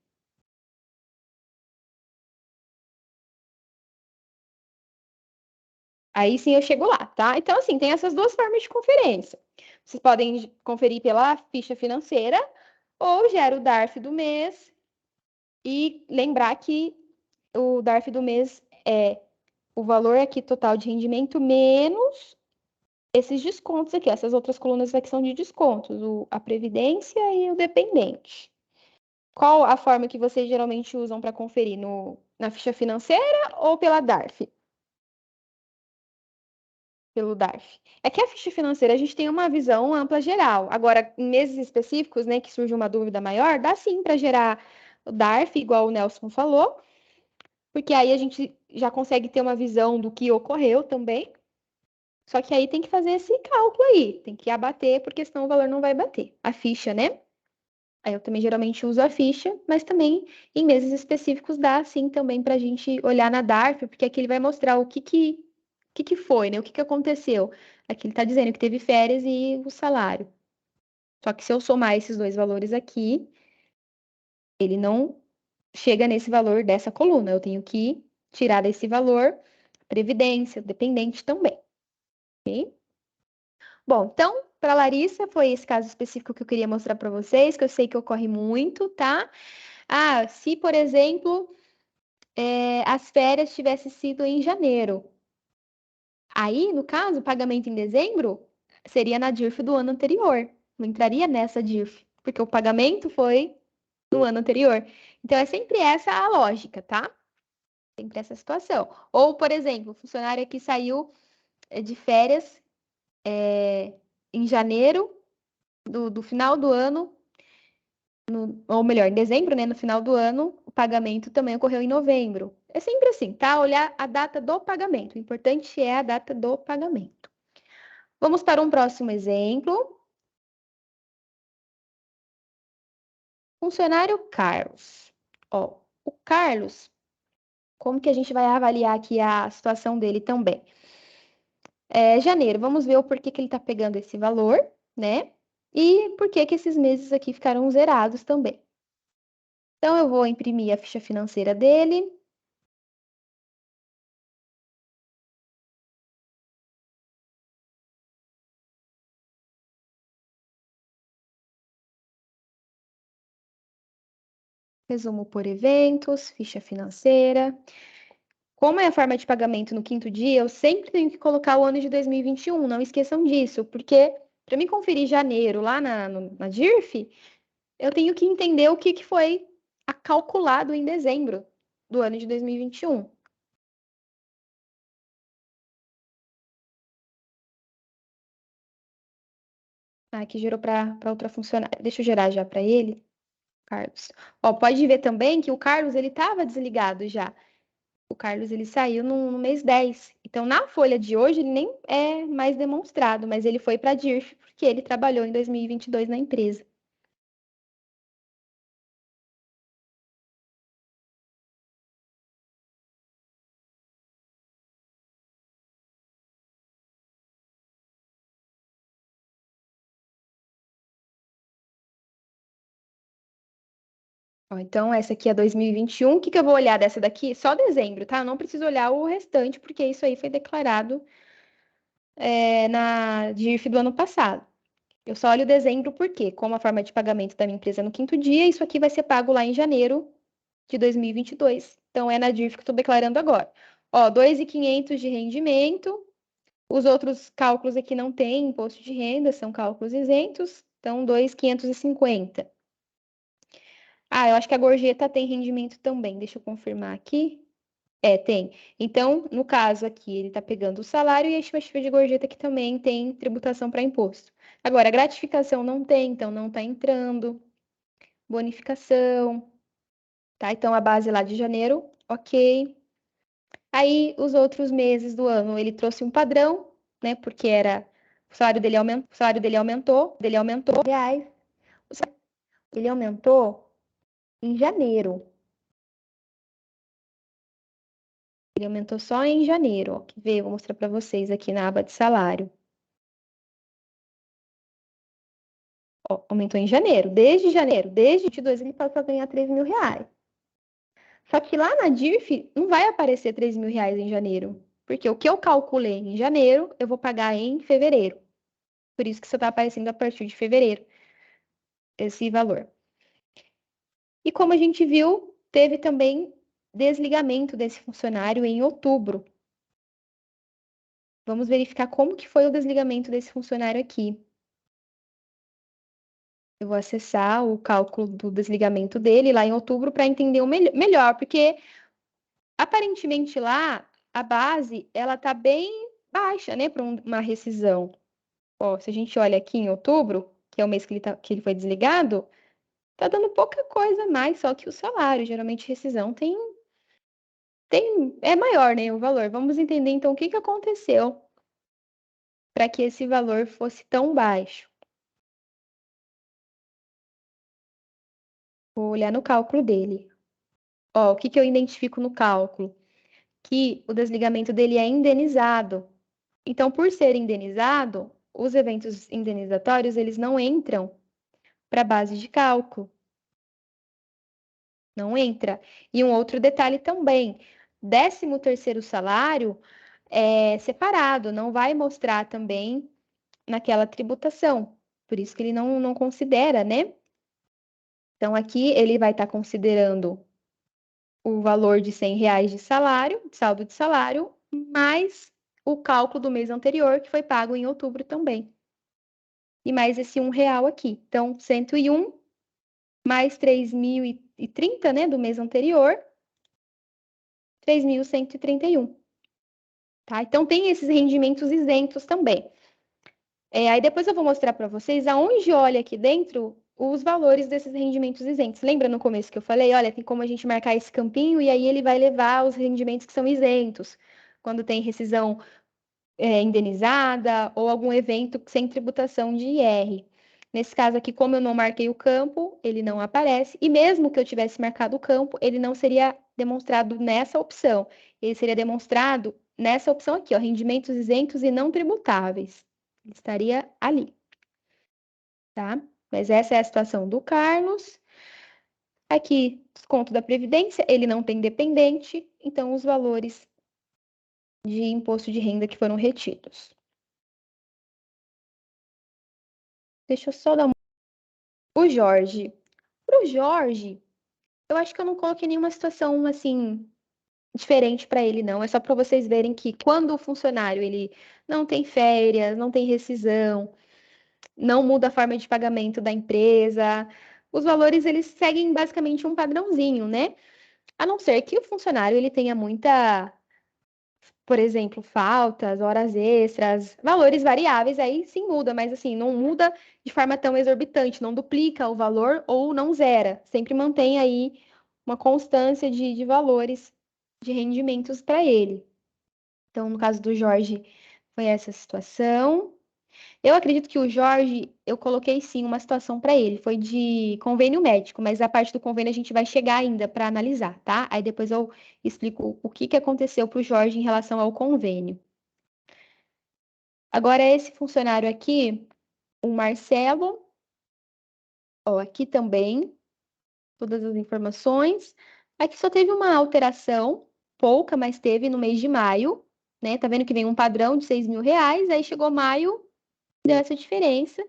aí sim eu chego lá, tá? Então, assim, tem essas duas formas de conferência. Vocês podem conferir pela ficha financeira ou gera o DARF do mês e lembrar que o DARF do mês é o valor aqui total de rendimento menos esses descontos aqui. Essas outras colunas aqui são de descontos, a previdência e o dependente. Qual a forma que vocês geralmente usam para conferir? Na ficha financeira ou pela DARF? Pelo DARF. É que a ficha financeira a gente tem uma visão ampla geral. Agora, em meses específicos, né, que surge uma dúvida maior, dá sim para gerar o DARF, igual o Nelson falou, porque aí a gente já consegue ter uma visão do que ocorreu também. Só que aí tem que fazer esse cálculo aí, tem que abater, porque senão o valor não vai bater. A ficha, né? Aí eu também geralmente uso a ficha, mas também em meses específicos dá sim também para a gente olhar na DARF, porque aqui ele vai mostrar o que foi, né? O que aconteceu. Aqui ele está dizendo que teve férias e o salário. Só que se eu somar esses dois valores aqui, ele não chega nesse valor dessa coluna. Eu tenho que tirar desse valor previdência, dependente também. Ok? Bom, então para Larissa, foi esse caso específico que eu queria mostrar para vocês, que eu sei que ocorre muito, tá? Ah, se, por exemplo, as férias tivessem sido em janeiro. Aí, no caso, o pagamento em dezembro seria na DIRF do ano anterior. Não entraria nessa DIRF, porque o pagamento foi no ano anterior. Então, é sempre essa a lógica, tá? Sempre essa situação. Ou, por exemplo, o funcionário que saiu de férias em janeiro do final do ano, ou melhor, em dezembro, né? No final do ano, o pagamento também ocorreu em novembro. É sempre assim, tá? Olhar a data do pagamento. O importante é a data do pagamento. Vamos para um próximo exemplo. Funcionário Carlos. Ó, o Carlos, como que a gente vai avaliar aqui a situação dele também? Janeiro, vamos ver o porquê que ele está pegando esse valor, né? E por que que esses meses aqui ficaram zerados também. Então, eu vou imprimir a ficha financeira dele. Resumo por eventos, ficha financeira. Como é a forma de pagamento no quinto dia, eu sempre tenho que colocar o ano de 2021, não esqueçam disso, porque para me conferir janeiro lá na DIRF, eu tenho que entender o que foi calculado em dezembro do ano de 2021. Ah, que gerou para outra funcionária. Deixa eu gerar já para ele, Carlos. Ó, pode ver também que o Carlos ele estava desligado já. O Carlos ele saiu no mês 10. Então, na folha de hoje, ele nem é mais demonstrado, mas ele foi para a DIRF porque ele trabalhou em 2022 na empresa. Ó, então, essa aqui é 2021. O que que eu vou olhar dessa daqui? Só dezembro, tá? Eu não preciso olhar o restante, porque isso aí foi declarado na DIRF do ano passado. Eu só olho dezembro porque, como a forma de pagamento da minha empresa é no quinto dia, isso aqui vai ser pago lá em janeiro de 2022. Então, é na DIRF que eu estou declarando agora. Ó, 2.500 de rendimento. Os outros cálculos aqui não tem imposto de renda, são cálculos isentos. Então, 2.550. Ah, eu acho que a gorjeta tem rendimento também. Deixa eu confirmar aqui. Tem. Então, no caso aqui, ele está pegando o salário e a estimativa de gorjeta que também tem tributação para imposto. Agora, a gratificação não tem, então não está entrando. Bonificação, tá? Então, a base lá de janeiro, ok. Aí, os outros meses do ano, ele trouxe um padrão, né? Porque o salário dele aumentou reais. Ele aumentou em janeiro. Ele aumentou só em janeiro, ó. Quer ver? Vou mostrar para vocês aqui na aba de salário. Ó, aumentou em janeiro. Desde 22 ele passou a ganhar 3 mil reais. Só que lá na DIRF não vai aparecer 3 mil reais em janeiro. Porque o que eu calculei em janeiro, eu vou pagar em fevereiro. Por isso que só está aparecendo a partir de fevereiro esse valor. E como a gente viu, teve também desligamento desse funcionário em outubro. Vamos verificar como que foi o desligamento desse funcionário aqui. Eu vou acessar o cálculo do desligamento dele lá em outubro para entender o melhor, porque aparentemente lá a base ela tá bem baixa, né, para uma rescisão. Ó, se a gente olha aqui em outubro, que é o mês que ele foi desligado, tá dando pouca coisa a mais só que o salário. Geralmente rescisão é maior, né, o valor. Vamos entender então o que que aconteceu para que esse valor fosse tão baixo. Vou olhar no cálculo dele. Ó, o que que eu identifico no cálculo? Que o desligamento dele é indenizado. Então, por ser indenizado, os eventos indenizatórios, eles não entram para a base de cálculo. Não entra. E um outro detalhe também, 13º salário é separado, não vai mostrar também naquela tributação. Por isso que ele não considera, né? Então, aqui ele vai estar considerando o valor de R$ 100 de salário, de saldo de salário, mais o cálculo do mês anterior, que foi pago em outubro também. E mais esse R$ 1 aqui. Então, 101 mais 3.030, né, do mês anterior, 3.131. Tá? Então, tem esses rendimentos isentos também. Aí depois eu vou mostrar para vocês aonde olha aqui dentro os valores desses rendimentos isentos. Lembra no começo que eu falei? Olha, tem como a gente marcar esse campinho e aí ele vai levar os rendimentos que são isentos. Quando tem rescisão indenizada ou algum evento sem tributação de IR. Nesse caso aqui, como eu não marquei o campo, ele não aparece. E mesmo que eu tivesse marcado o campo, ele não seria demonstrado nessa opção. Ele seria demonstrado nessa opção aqui, ó, rendimentos isentos e não tributáveis. Ele estaria ali, tá? Mas essa é a situação do Carlos. Aqui, desconto da Previdência, ele não tem dependente, então os valores de imposto de renda que foram retidos. Deixa eu só dar uma... O Jorge. Para o Jorge, eu acho que eu não coloquei nenhuma situação assim diferente para ele, não. É só para vocês verem que quando o funcionário ele não tem férias, não tem rescisão, não muda a forma de pagamento da empresa, os valores eles seguem basicamente um padrãozinho, né? A não ser que o funcionário ele tenha muita, por exemplo, faltas, horas extras, valores variáveis, aí sim muda, mas assim, não muda de forma tão exorbitante, não duplica o valor ou não zera, sempre mantém aí uma constância de valores de rendimentos para ele. Então, no caso do Jorge, foi essa situação. Eu acredito que o Jorge, eu coloquei sim uma situação para ele, foi de convênio médico, mas a parte do convênio a gente vai chegar ainda para analisar, tá? Aí depois eu explico o que que aconteceu para o Jorge em relação ao convênio. Agora, esse funcionário aqui, o Marcelo, ó, aqui também, todas as informações. Aqui só teve uma alteração, pouca, mas teve no mês de maio, né? Tá vendo que vem um padrão de R$ 6.000, aí chegou maio, deu essa diferença.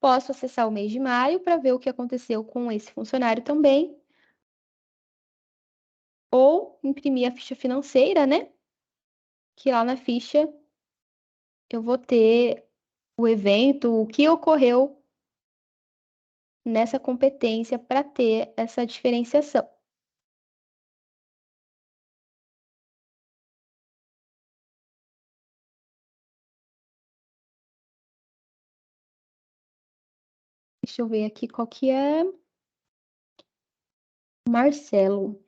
Posso acessar o mês de maio para ver o que aconteceu com esse funcionário também. Ou imprimir a ficha financeira, né? Que lá na ficha eu vou ter o evento, o que ocorreu nessa competência para ter essa diferenciação. Deixa eu ver aqui qual que é. Marcelo.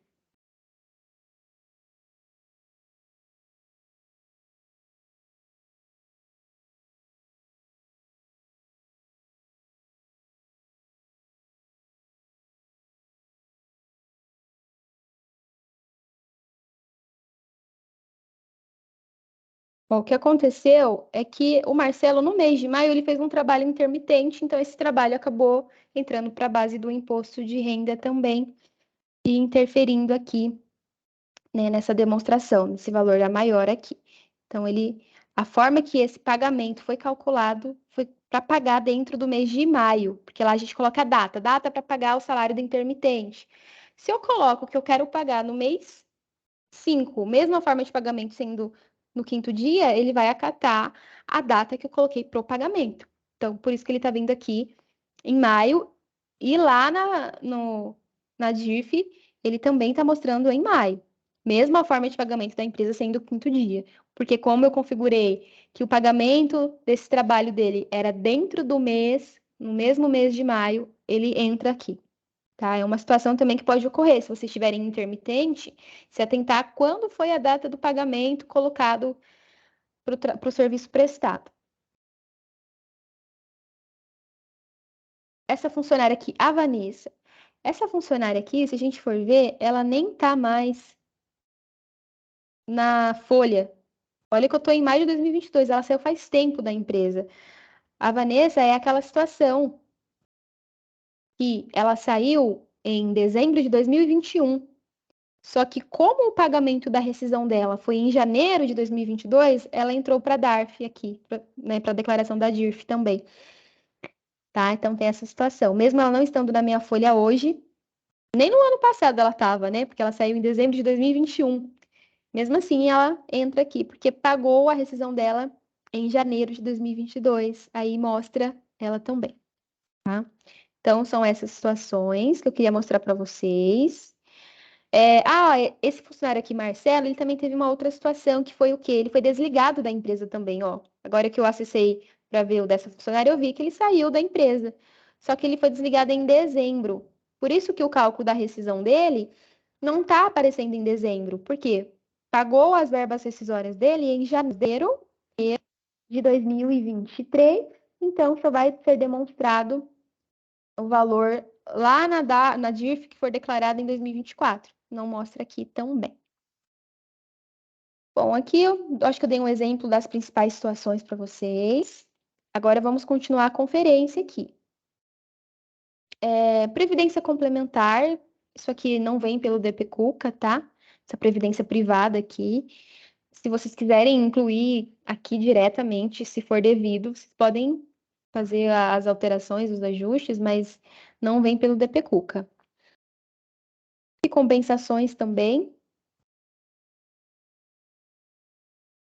Bom, o que aconteceu é que o Marcelo, no mês de maio, ele fez um trabalho intermitente, então esse trabalho acabou entrando para a base do imposto de renda também e interferindo aqui, né, nessa demonstração, nesse valor a maior aqui. Então, a forma que esse pagamento foi calculado foi para pagar dentro do mês de maio, porque lá a gente coloca a data para pagar o salário do intermitente. Se eu coloco que eu quero pagar no mês 5, mesma forma de pagamento sendo no quinto dia, ele vai acatar a data que eu coloquei para o pagamento. Então, por isso que ele está vindo aqui em maio e lá na DIRF, ele também está mostrando em maio. Mesma forma de pagamento da empresa sendo o quinto dia. Porque como eu configurei que o pagamento desse trabalho dele era dentro do mês, no mesmo mês de maio, ele entra aqui. Tá? É uma situação também que pode ocorrer, se vocês estiverem intermitente, se atentar quando foi a data do pagamento colocado para o serviço prestado. Essa funcionária aqui, a Vanessa, essa funcionária aqui, se a gente for ver, ela nem tá mais na folha. Olha que eu tô em maio de 2022, ela saiu faz tempo da empresa. A Vanessa é aquela situação que ela saiu em dezembro de 2021. Só que como o pagamento da rescisão dela foi em janeiro de 2022, ela entrou para a DARF aqui, né, para a declaração da DIRF também, tá? Então tem essa situação. Mesmo ela não estando na minha folha hoje, nem no ano passado ela estava, né? Porque ela saiu em dezembro de 2021. Mesmo assim, ela entra aqui, porque pagou a rescisão dela em janeiro de 2022. Aí mostra ela também, tá? Então, são essas situações que eu queria mostrar para vocês. Esse funcionário aqui, Marcelo, ele também teve uma outra situação, que foi o quê? Ele foi desligado da empresa também, ó. Agora que eu acessei para ver o dessa funcionária, eu vi que ele saiu da empresa. Só que ele foi desligado em dezembro. Por isso que o cálculo da rescisão dele não está aparecendo em dezembro. Por quê? Pagou as verbas rescisórias dele em janeiro de 2023, então só vai ser demonstrado o valor lá na DIRF que for declarada em 2024. Não mostra aqui tão bem. Bom, aqui eu acho que eu dei um exemplo das principais situações para vocês. Agora vamos continuar a conferência aqui. Previdência complementar, isso aqui não vem pelo DPCUCA, tá? Essa previdência privada aqui. Se vocês quiserem incluir aqui diretamente, se for devido, vocês podem fazer as alterações, os ajustes, mas não vem pelo DPCUCA. E compensações também.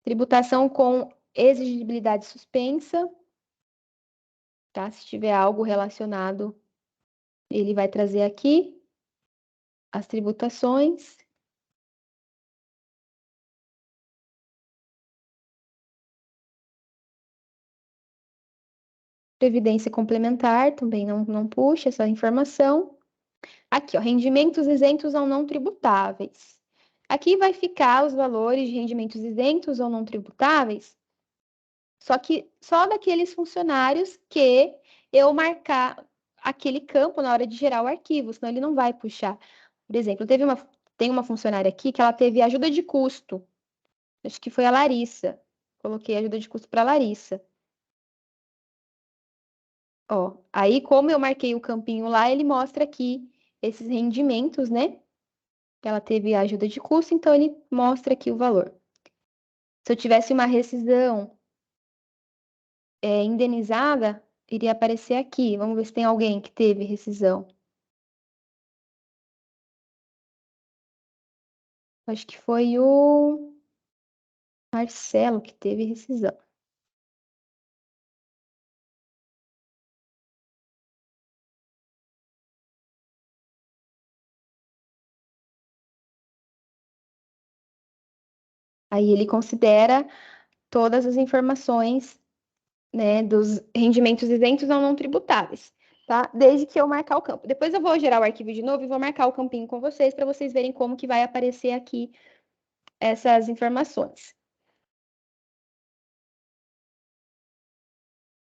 Tributação com exigibilidade suspensa, tá? Se tiver algo relacionado, ele vai trazer aqui as tributações. Previdência complementar, também não puxa essa informação. Aqui, ó, rendimentos isentos ou não tributáveis. Aqui vai ficar os valores de rendimentos isentos ou não tributáveis, só que só daqueles funcionários que eu marcar aquele campo na hora de gerar o arquivo, senão ele não vai puxar. Por exemplo, tem uma funcionária aqui que ela teve ajuda de custo. Acho que foi a Larissa. Coloquei ajuda de custo para Larissa. Ó, aí como eu marquei o campinho lá, ele mostra aqui esses rendimentos, né? Ela teve ajuda de custo, então ele mostra aqui o valor. Se eu tivesse uma rescisão indenizada, iria aparecer aqui. Vamos ver se tem alguém que teve rescisão. Acho que foi o Marcelo que teve rescisão. Aí ele considera todas as informações, né, dos rendimentos isentos ou não tributáveis, tá? Desde que eu marcar o campo. Depois eu vou gerar o arquivo de novo e vou marcar o campinho com vocês para vocês verem como que vai aparecer aqui essas informações.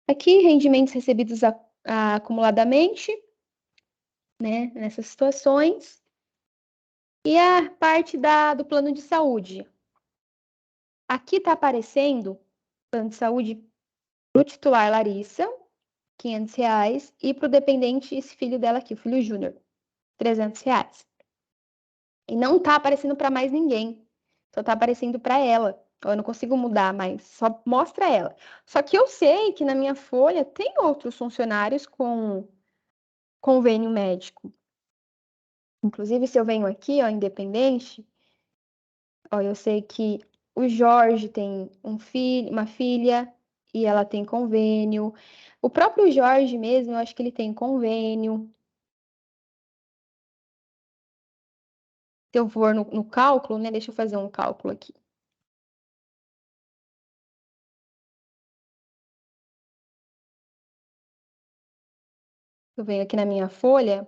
Aqui, rendimentos recebidos acumuladamente, né, nessas situações. E a parte do plano de saúde. Aqui está aparecendo plano de saúde para o titular Larissa, R$ 500, e para o dependente, esse filho dela aqui, o filho Júnior, R$ 300. E não está aparecendo para mais ninguém, só está aparecendo para ela. Eu não consigo mudar mais, só mostra ela. Só que eu sei que na minha folha tem outros funcionários com convênio médico. Inclusive, se eu venho aqui, ó, independente, ó, eu sei que o Jorge tem um filho, uma filha, e ela tem convênio. O próprio Jorge mesmo, eu acho que ele tem convênio. Se eu for no cálculo, né? Deixa eu fazer um cálculo aqui. Eu venho aqui na minha folha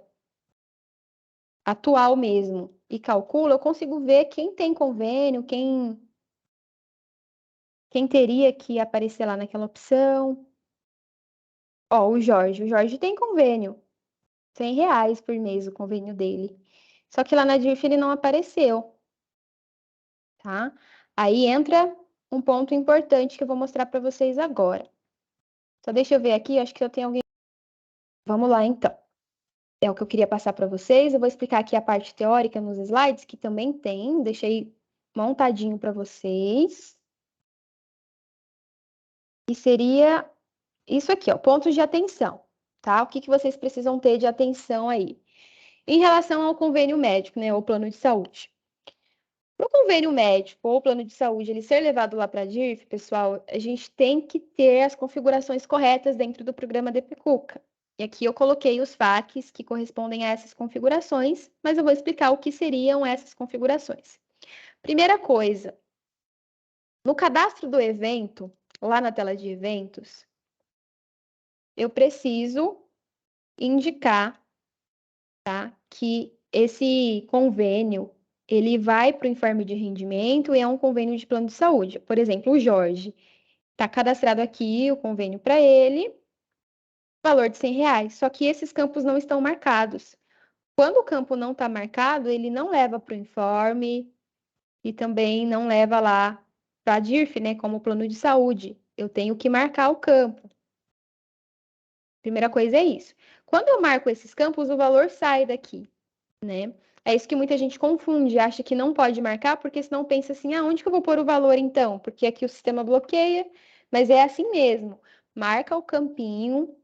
atual mesmo e calculo, eu consigo ver quem tem convênio, quem teria que aparecer lá naquela opção. Ó, o Jorge. O Jorge tem convênio. R$ 100 por mês o convênio dele. Só que lá na DIRF ele não apareceu, tá? Aí entra um ponto importante que eu vou mostrar para vocês agora. Só deixa eu ver aqui, acho que eu tenho alguém. Vamos lá, então. é o que eu queria passar para vocês. Eu vou explicar aqui a parte teórica nos slides, que também tem, deixei montadinho para vocês. E seria isso aqui, ó, pontos de atenção, tá? O que que vocês precisam ter de atenção aí? Em relação ao convênio médico, né, ou plano de saúde. Para o convênio médico ou plano de saúde ele ser levado lá para a DIRF, pessoal, a gente tem que ter as configurações corretas dentro do programa DPCUCA. E aqui eu coloquei os FAQs que correspondem a essas configurações, mas eu vou explicar o que seriam essas configurações. Primeira coisa, no cadastro do evento, lá na tela de eventos, eu preciso indicar, tá, que esse convênio ele vai para o informe de rendimento e é um convênio de plano de saúde. Por exemplo, o Jorge está cadastrado aqui o convênio para ele, valor de R$ 100. Só que esses campos não estão marcados. Quando o campo não está marcado, ele não leva para o informe e também não leva lá para a DIRF, né, como plano de saúde. Eu tenho que marcar o campo. Primeira coisa é isso. Quando eu marco esses campos, o valor sai daqui, né? É isso que muita gente confunde, acha que não pode marcar, porque senão pensa assim, onde que eu vou pôr o valor então? Porque aqui o sistema bloqueia, mas é assim mesmo. Marca o campinho,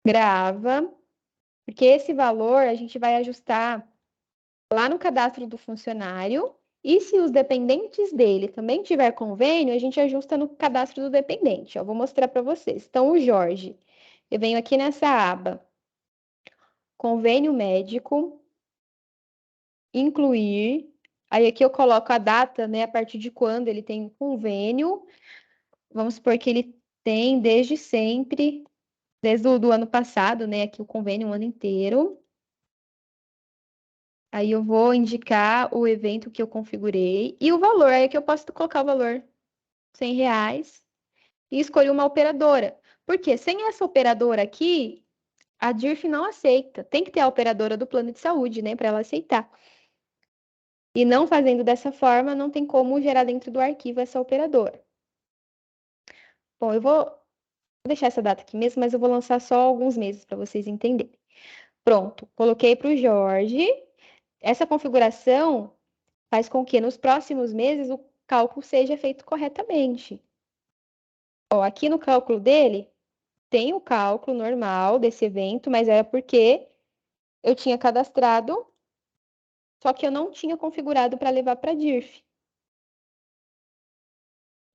grava, porque esse valor a gente vai ajustar lá no cadastro do funcionário, e se os dependentes dele também tiver convênio, a gente ajusta no cadastro do dependente. Ó, vou mostrar para vocês. Então, o Jorge, eu venho aqui nessa aba, convênio médico, incluir. Aí aqui eu coloco a data, né, a partir de quando ele tem convênio. Vamos supor que ele tem desde sempre, desde o do ano passado, né, aqui o convênio o ano inteiro. Aí eu vou indicar o evento que eu configurei e o valor. Aí que eu posso colocar o valor R$ 100 e escolher uma operadora. Porque sem essa operadora aqui, a DIRF não aceita. Tem que ter a operadora do plano de saúde, né, para ela aceitar. E não fazendo dessa forma, não tem como gerar dentro do arquivo essa operadora. Bom, eu vou deixar essa data aqui mesmo, mas eu vou lançar só alguns meses para vocês entenderem. Pronto, coloquei para o Jorge. Essa configuração faz com que nos próximos meses o cálculo seja feito corretamente. Ó, aqui no cálculo dele, tem o cálculo normal desse evento, mas era porque eu tinha cadastrado, só que eu não tinha configurado para levar para a DIRF.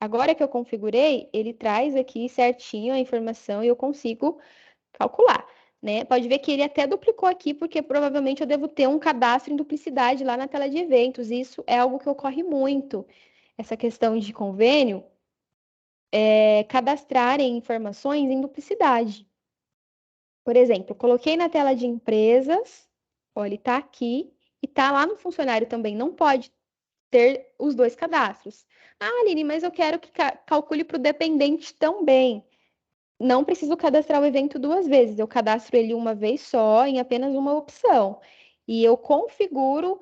Agora que eu configurei, ele traz aqui certinho a informação e eu consigo calcular, né? Pode ver que ele até duplicou aqui, porque provavelmente eu devo ter um cadastro em duplicidade lá na tela de eventos. Isso é algo que ocorre muito. Essa questão de convênio, cadastrarem informações em duplicidade. Por exemplo, eu coloquei na tela de empresas, ó, ele está aqui, e está lá no funcionário também. Não pode ter os dois cadastros. Ah, Aline, mas eu quero que calcule para o dependente também. Não preciso cadastrar o evento duas vezes, eu cadastro ele uma vez só, em apenas uma opção. E eu configuro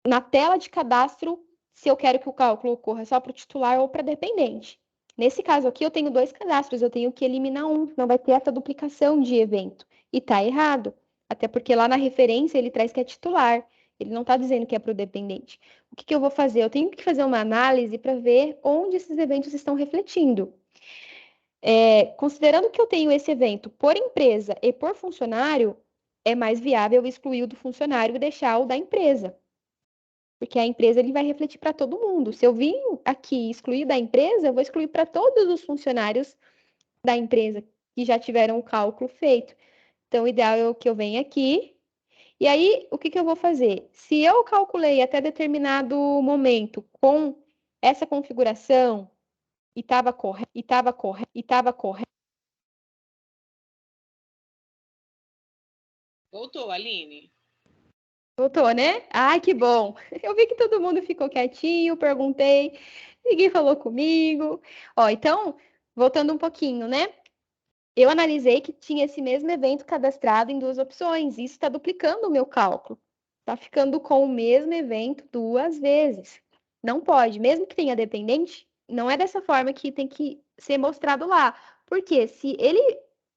na tela de cadastro se eu quero que o cálculo ocorra só para o titular ou para dependente. Nesse caso aqui, eu tenho dois cadastros, eu tenho que eliminar um, não vai ter essa duplicação de evento. E tá errado, até porque lá na referência ele traz que é titular, ele não está dizendo que é para o dependente. O que eu vou fazer? Eu tenho que fazer uma análise para ver onde esses eventos estão refletindo. Considerando que eu tenho esse evento por empresa e por funcionário, é mais viável excluir o do funcionário e deixar o da empresa. Porque a empresa ele vai refletir para todo mundo. Se eu vim aqui excluir da empresa, eu vou excluir para todos os funcionários da empresa que já tiveram o cálculo feito. Então, o ideal é que eu venha aqui. E aí, o que eu vou fazer? Se eu calculei até determinado momento com essa configuração e estava correto, Voltou, Aline. voltou, né? Ai, que bom. Eu vi que todo mundo ficou quietinho, perguntei, ninguém falou comigo. Ó, então, voltando um pouquinho, né? Eu analisei que tinha esse mesmo evento cadastrado em duas opções. Isso está duplicando o meu cálculo. Está ficando com o mesmo evento duas vezes. Não pode, mesmo que tenha dependente, não é dessa forma que tem que ser mostrado lá. Porque se ele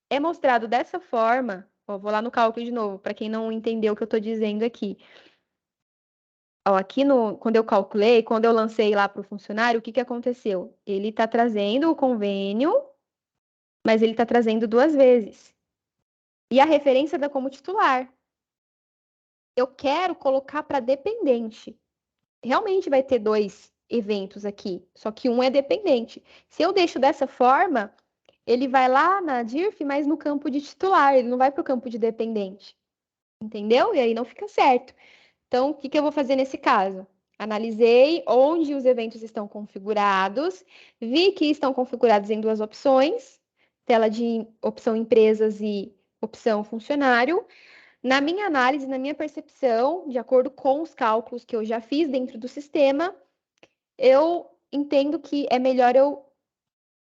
é mostrado dessa forma Ó, vou lá no cálculo de novo, para quem não entendeu o que eu estou dizendo aqui. Ó, aqui quando eu calculei, quando eu lancei lá para o funcionário, o que que aconteceu? Ele está trazendo o convênio, mas ele está trazendo duas vezes. E a referência dá como titular. Eu quero colocar para dependente. Realmente vai ter dois eventos aqui, só que um é dependente. Se eu deixo dessa forma, ele vai lá na DIRF, mas no campo de titular, ele não vai para o campo de dependente. Entendeu? E aí não fica certo. Então, o que que eu vou fazer nesse caso? Analisei onde os eventos estão configurados, vi que estão configurados em duas opções, tela de opção empresas e opção funcionário. Na minha análise, na minha percepção, de acordo com os cálculos que eu já fiz dentro do sistema, eu entendo que é melhor eu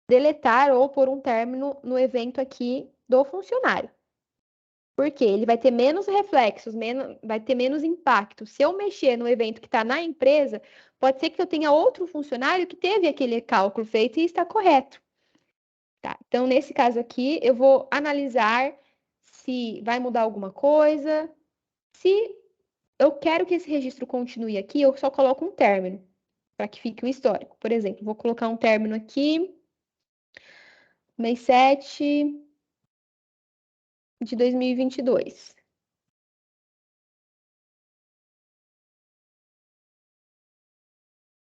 deletar ou pôr um término no evento aqui do funcionário. Porque ele vai ter menos reflexos, vai ter menos impacto. Se eu mexer no evento que está na empresa, pode ser que eu tenha outro funcionário que teve aquele cálculo feito e está correto. Tá? Então, nesse caso aqui, eu vou analisar se vai mudar alguma coisa. Se eu quero que esse registro continue aqui, eu só coloco um término, para que fique um histórico. Por exemplo, vou colocar um término aqui, mês 7 de 2022.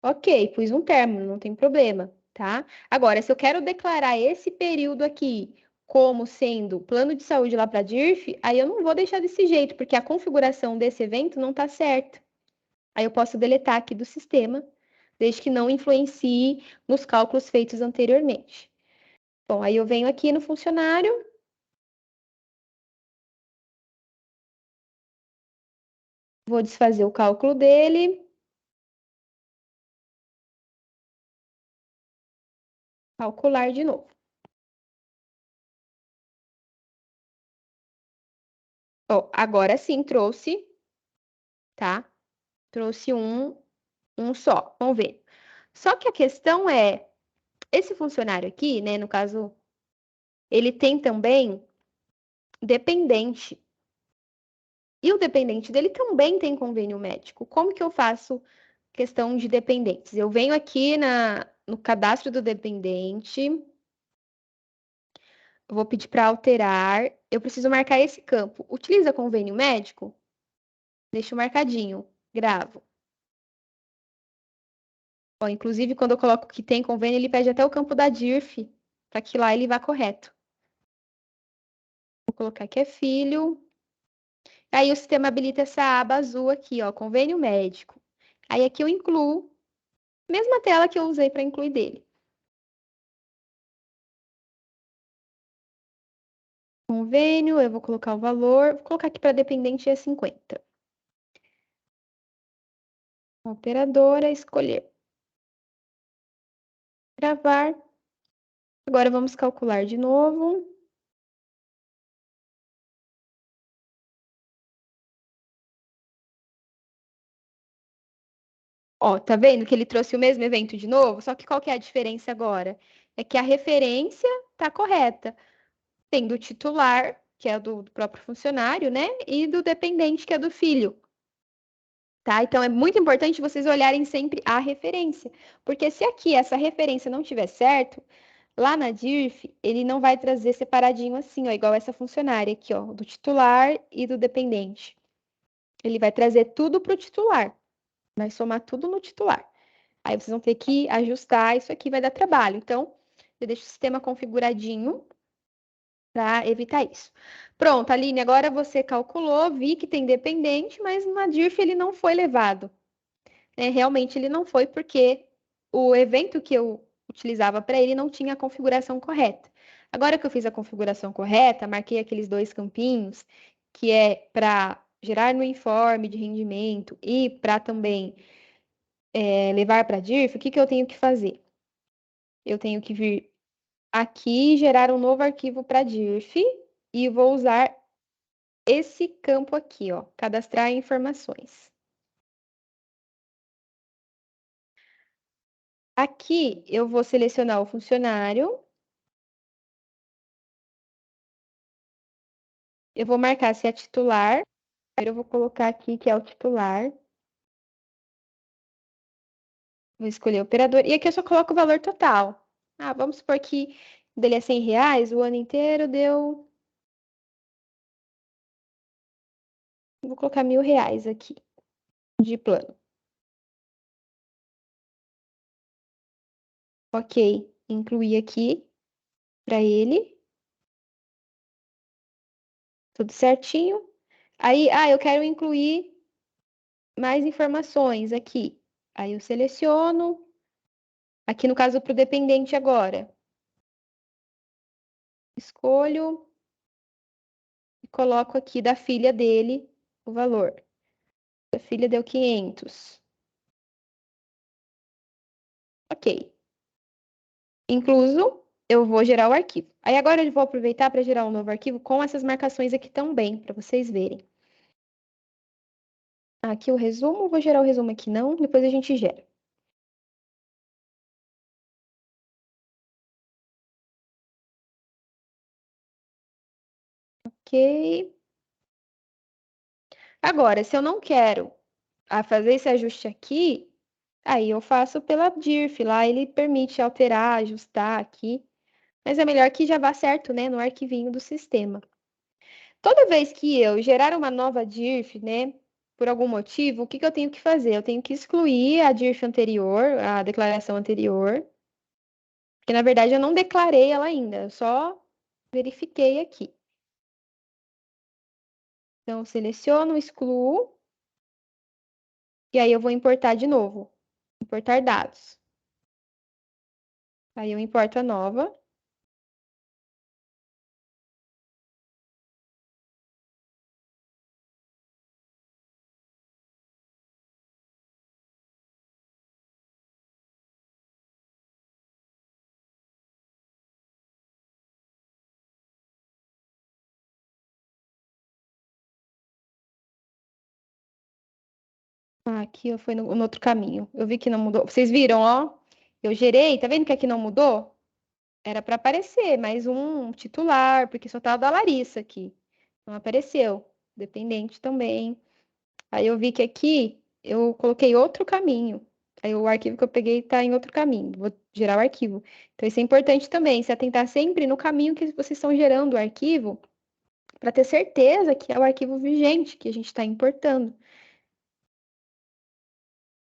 Ok, pus um término, não tem problema, tá? Agora, se eu quero declarar esse período aqui como sendo plano de saúde lá para a DIRF, aí eu não vou deixar desse jeito, porque a configuração desse evento não está certa. Aí eu posso deletar aqui do sistema, desde que não influencie nos cálculos feitos anteriormente. Bom, aí eu venho aqui no funcionário, vou desfazer o cálculo dele, calcular de novo. Ó, agora sim trouxe, tá? Trouxe um só. Vamos ver. Só que a questão é, esse funcionário aqui, né, no caso, ele tem também dependente. E o dependente dele também tem convênio médico. Como que eu faço questão de dependentes? Eu venho aqui no cadastro do dependente, eu vou pedir para alterar, eu preciso marcar esse campo. Utiliza convênio médico? Deixo marcadinho, gravo. Ó, inclusive, quando eu coloco que tem convênio, ele pede até o campo da DIRF, para que lá ele vá correto. Vou colocar que é filho. Aí o sistema habilita essa aba azul aqui, ó, convênio médico. Aí aqui eu incluo, mesma tela que eu usei para incluir dele. Convênio, eu vou colocar o valor, vou colocar aqui para dependente é 50. Operadora, escolher. Gravar. Agora vamos calcular de novo. Ó, tá vendo que ele trouxe o mesmo evento de novo? Só que qual que é a diferença agora? É que a referência tá correta. Tem do titular, que é do próprio funcionário, né? E do dependente, que é do filho. Tá? Então é muito importante vocês olharem sempre a referência, porque se aqui essa referência não tiver certo, lá na DIRF ele não vai trazer separadinho assim, ó, igual essa funcionária aqui, ó, do titular e do dependente. Ele vai trazer tudo para o titular, vai somar tudo no titular. Aí vocês vão ter que ajustar, isso aqui vai dar trabalho. Então, eu deixo o sistema configuradinho para evitar isso. Pronto, Aline, agora você calculou, vi que tem dependente, mas na DIRF ele não foi levado. Realmente ele não foi porque o evento que eu utilizava para ele não tinha a configuração correta. Agora que eu fiz a configuração correta, marquei aqueles dois campinhos, que é para gerar no informe de rendimento e para também levar para a DIRF, o que que eu tenho que fazer? Eu tenho que vir aqui, gerar um novo arquivo para a DIRF e vou usar esse campo aqui, ó, cadastrar informações. Aqui eu vou selecionar o funcionário. Eu vou marcar se é titular. Eu vou colocar aqui que é o titular. Vou escolher o operador. E aqui eu só coloco o valor total. Ah, vamos supor que dele é R$ 100, o ano inteiro deu. Vou colocar R$ 1.000 aqui de plano. Ok, incluir aqui para ele. Tudo certinho. Aí, eu quero incluir mais informações aqui. Aí eu seleciono. Aqui no caso para o dependente agora. Escolho e coloco aqui da filha dele o valor. A filha deu 500. Ok. Incluso, eu vou gerar o arquivo. Aí agora eu vou aproveitar para gerar um novo arquivo com essas marcações aqui também, para vocês verem. Aqui o resumo, vou gerar o resumo aqui não, depois a gente gera. Ok. Agora, se eu não quero fazer esse ajuste aqui, aí eu faço pela DIRF, lá ele permite alterar, ajustar aqui. Mas é melhor que já vá certo, né, no arquivinho do sistema. Toda vez que eu gerar uma nova DIRF, né, por algum motivo, o que que eu tenho que fazer? Eu tenho que excluir a DIRF anterior, a declaração anterior, porque na verdade eu não declarei ela ainda, eu só verifiquei aqui. Então, seleciono, excluo, e aí eu vou importar de novo. Importar dados. Aí eu importo a nova. Aqui eu fui no outro caminho. Eu vi que não mudou. Vocês viram, ó? Eu gerei, tá vendo que aqui não mudou? Era para aparecer mais um titular, porque só tava da Larissa aqui. Não apareceu. Dependente também. Aí eu vi que aqui eu coloquei outro caminho. Aí o arquivo que eu peguei está em outro caminho. Vou gerar o arquivo. Então isso é importante também, se atentar sempre no caminho que vocês estão gerando o arquivo, para ter certeza que é o arquivo vigente que a gente está importando.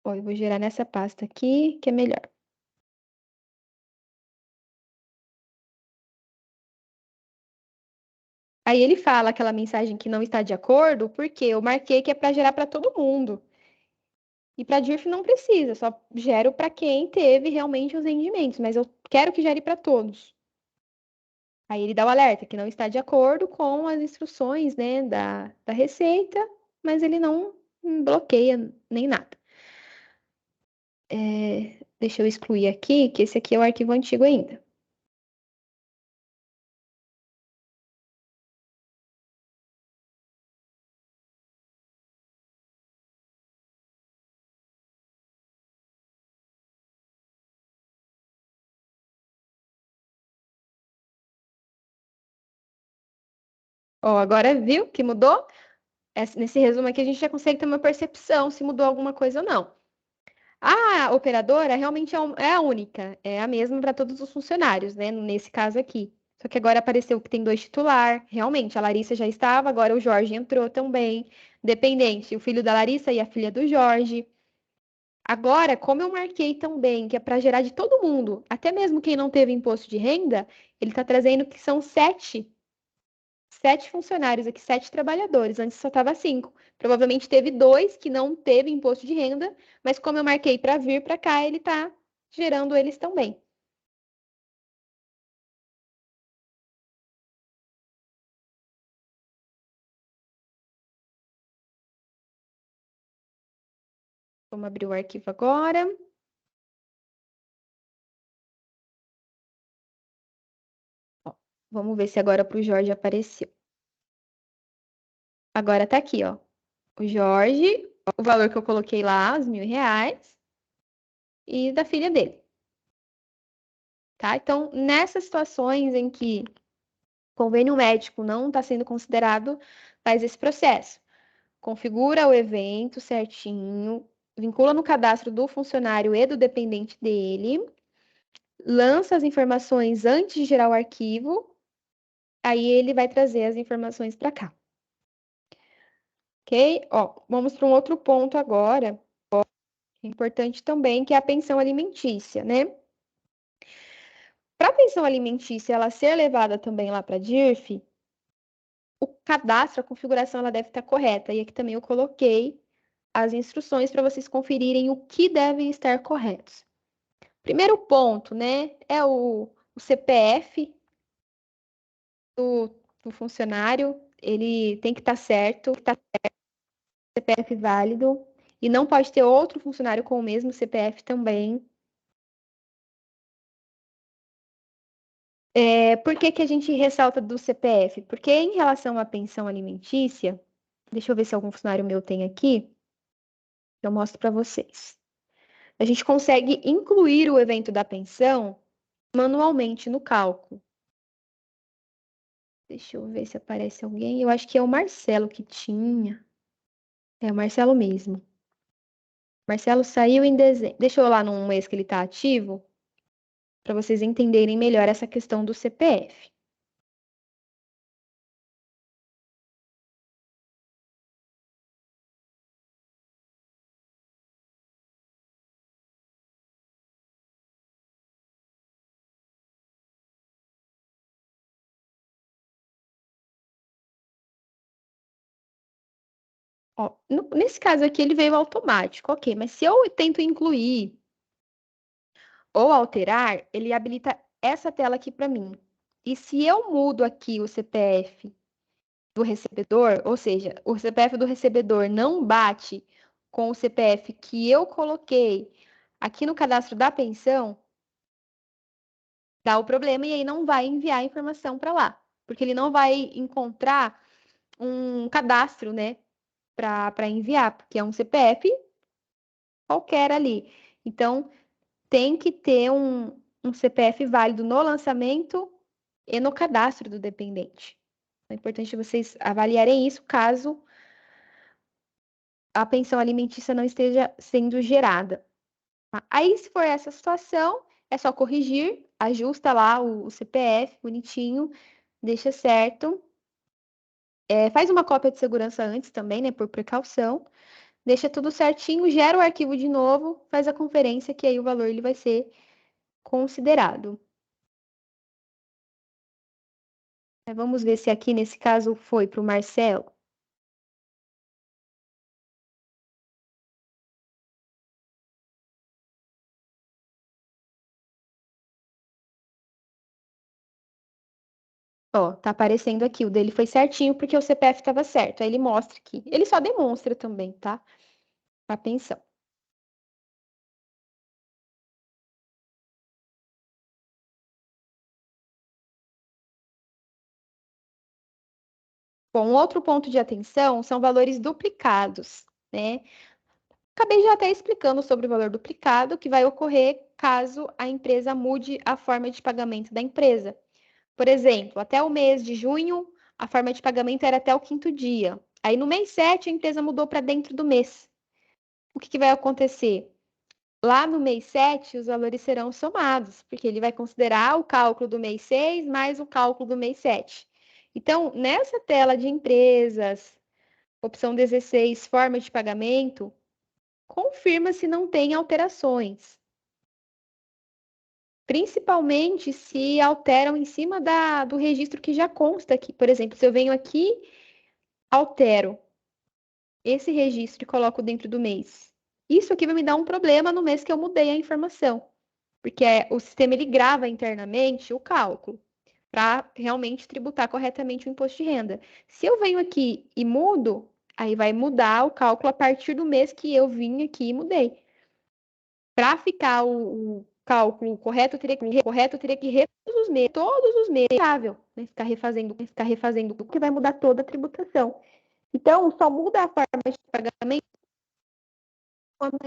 Ó, eu vou gerar nessa pasta aqui, que é melhor. Aí ele fala aquela mensagem que não está de acordo, porque eu marquei que é para gerar para todo mundo. E para DIRF não precisa, só gero para quem teve realmente os rendimentos, mas eu quero que gere para todos. Aí ele dá o alerta que não está de acordo com as instruções, né, da Receita, mas ele não bloqueia nem nada. Deixa eu excluir aqui, que esse aqui é o arquivo antigo ainda. Ó, agora viu que mudou? Nesse resumo aqui a gente já consegue ter uma percepção se mudou alguma coisa ou não. A operadora realmente é a única, é a mesma para todos os funcionários, né? Nesse caso aqui. Só que agora apareceu que tem dois titular. Realmente, a Larissa já estava, agora o Jorge entrou também. Dependente, o filho da Larissa e a filha do Jorge. Agora, como eu marquei também que é para gerar de todo mundo, até mesmo quem não teve imposto de renda, ele está trazendo que são sete funcionários aqui, sete trabalhadores. Antes só estava cinco. Provavelmente teve dois que não teve imposto de renda, mas como eu marquei para vir para cá, ele está gerando eles também. Vamos abrir o arquivo agora. Ó, vamos ver se agora para o Jorge apareceu. Agora tá aqui, ó. O Jorge, o valor que eu coloquei lá, os R$ 1.000, e da filha dele. Tá? Então, nessas situações em que Convênio médico não está sendo considerado, faz esse processo. Configura o evento certinho, vincula no cadastro do funcionário e do dependente dele, lança as informações antes de gerar o arquivo, aí ele vai trazer as informações para cá. Ok? Ó, vamos para um outro ponto agora, importante também, que é a pensão alimentícia, né? Para a pensão alimentícia ela ser levada também lá para a DIRF, o cadastro, a configuração, ela deve estar correta. E aqui também eu coloquei as instruções para vocês conferirem o que devem estar corretos. Primeiro ponto, né, é o CPF do funcionário, ele tem que estar certo, CPF válido, e não pode ter outro funcionário com o mesmo CPF também. Por que que a gente ressalta do CPF? Porque em relação à pensão alimentícia, deixa eu ver se algum funcionário meu tem aqui, eu mostro para vocês. A gente consegue incluir o evento da pensão manualmente no cálculo. Deixa eu ver se aparece alguém. Eu acho que é o Marcelo que tinha. É o Marcelo mesmo. Marcelo saiu em dezembro. Deixa eu ir lá num mês que ele está ativo, para vocês entenderem melhor essa questão do CPF. Ó, nesse caso aqui, ele veio automático, ok. Mas se eu tento incluir ou alterar, ele habilita essa tela aqui para mim. E se eu mudo aqui o CPF do recebedor, ou seja, o CPF do recebedor não bate com o CPF que eu coloquei aqui no cadastro da pensão, dá o problema e aí não vai enviar a informação para lá, porque ele não vai encontrar um cadastro, né, para enviar, porque é um CPF qualquer ali. Então, tem que ter um CPF válido no lançamento e no cadastro do dependente. É importante vocês avaliarem isso caso a pensão alimentícia não esteja sendo gerada. Tá? Aí, se for essa situação, é só corrigir, ajusta lá o CPF bonitinho, deixa certo. Faz uma cópia de segurança antes também, né, por precaução. Deixa tudo certinho, gera o arquivo de novo, faz a conferência, que aí o valor ele vai ser considerado. Vamos ver se aqui nesse caso foi para o Marcelo. Ó, tá aparecendo aqui, o dele foi certinho porque o CPF estava certo. Aí ele mostra aqui. Ele só demonstra também, tá? A pensão. Bom, outro ponto de atenção são valores duplicados, né? Acabei já até explicando sobre o valor duplicado que vai ocorrer caso a empresa mude a forma de pagamento da empresa. Por exemplo, até o mês de junho, a forma de pagamento era até o quinto dia. Aí no mês 7, a empresa mudou para dentro do mês. O que vai acontecer? Lá no mês 7, os valores serão somados, porque ele vai considerar o cálculo do mês 6 mais o cálculo do mês 7. Então, nessa tela de empresas, opção 16, forma de pagamento, confirma se não tem alterações. Principalmente se alteram em cima do registro que já consta aqui. Por exemplo, se eu venho aqui, altero esse registro e coloco dentro do mês. Isso aqui vai me dar um problema no mês que eu mudei a informação, porque o sistema ele grava internamente o cálculo para realmente tributar corretamente o imposto de renda. Se eu venho aqui e mudo, aí vai mudar o cálculo a partir do mês que eu vim aqui e mudei. Para ficar o cálculo correto, eu teria que refazer todos os meses, né? Ficar refazendo, que vai mudar toda a tributação. Então, só muda a forma de pagamento quando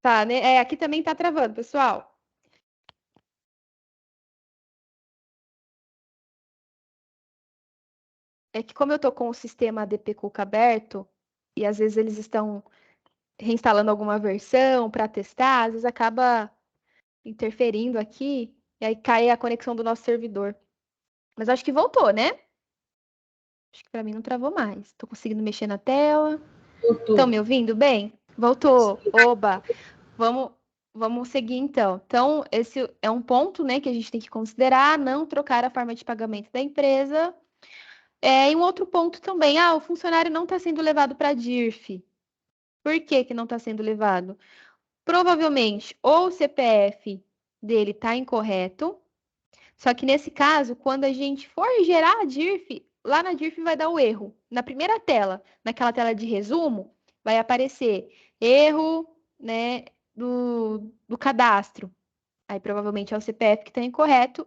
tá, né? Aqui também tá travando, pessoal. é que como eu tô com o sistema ADP Cuca aberto, e às vezes eles estão reinstalando alguma versão para testar, às vezes acaba interferindo aqui, e aí cai a conexão do nosso servidor. Mas acho que voltou, né? Acho que para mim não travou mais. Tô conseguindo mexer na tela. Estão Voltou. me ouvindo bem? Voltou. Oba! Vamos, vamos seguir então. Então, esse é um ponto, né, que a gente tem que considerar, não trocar a forma de pagamento da empresa. E um outro ponto também, o funcionário não está sendo levado para a DIRF. Por que que não está sendo levado? Provavelmente, ou o CPF dele está incorreto, só que nesse caso, quando a gente for gerar a DIRF, lá na DIRF vai dar o erro. Na primeira tela, naquela tela de resumo, vai aparecer erro, né, do cadastro. Aí provavelmente é o CPF que está incorreto,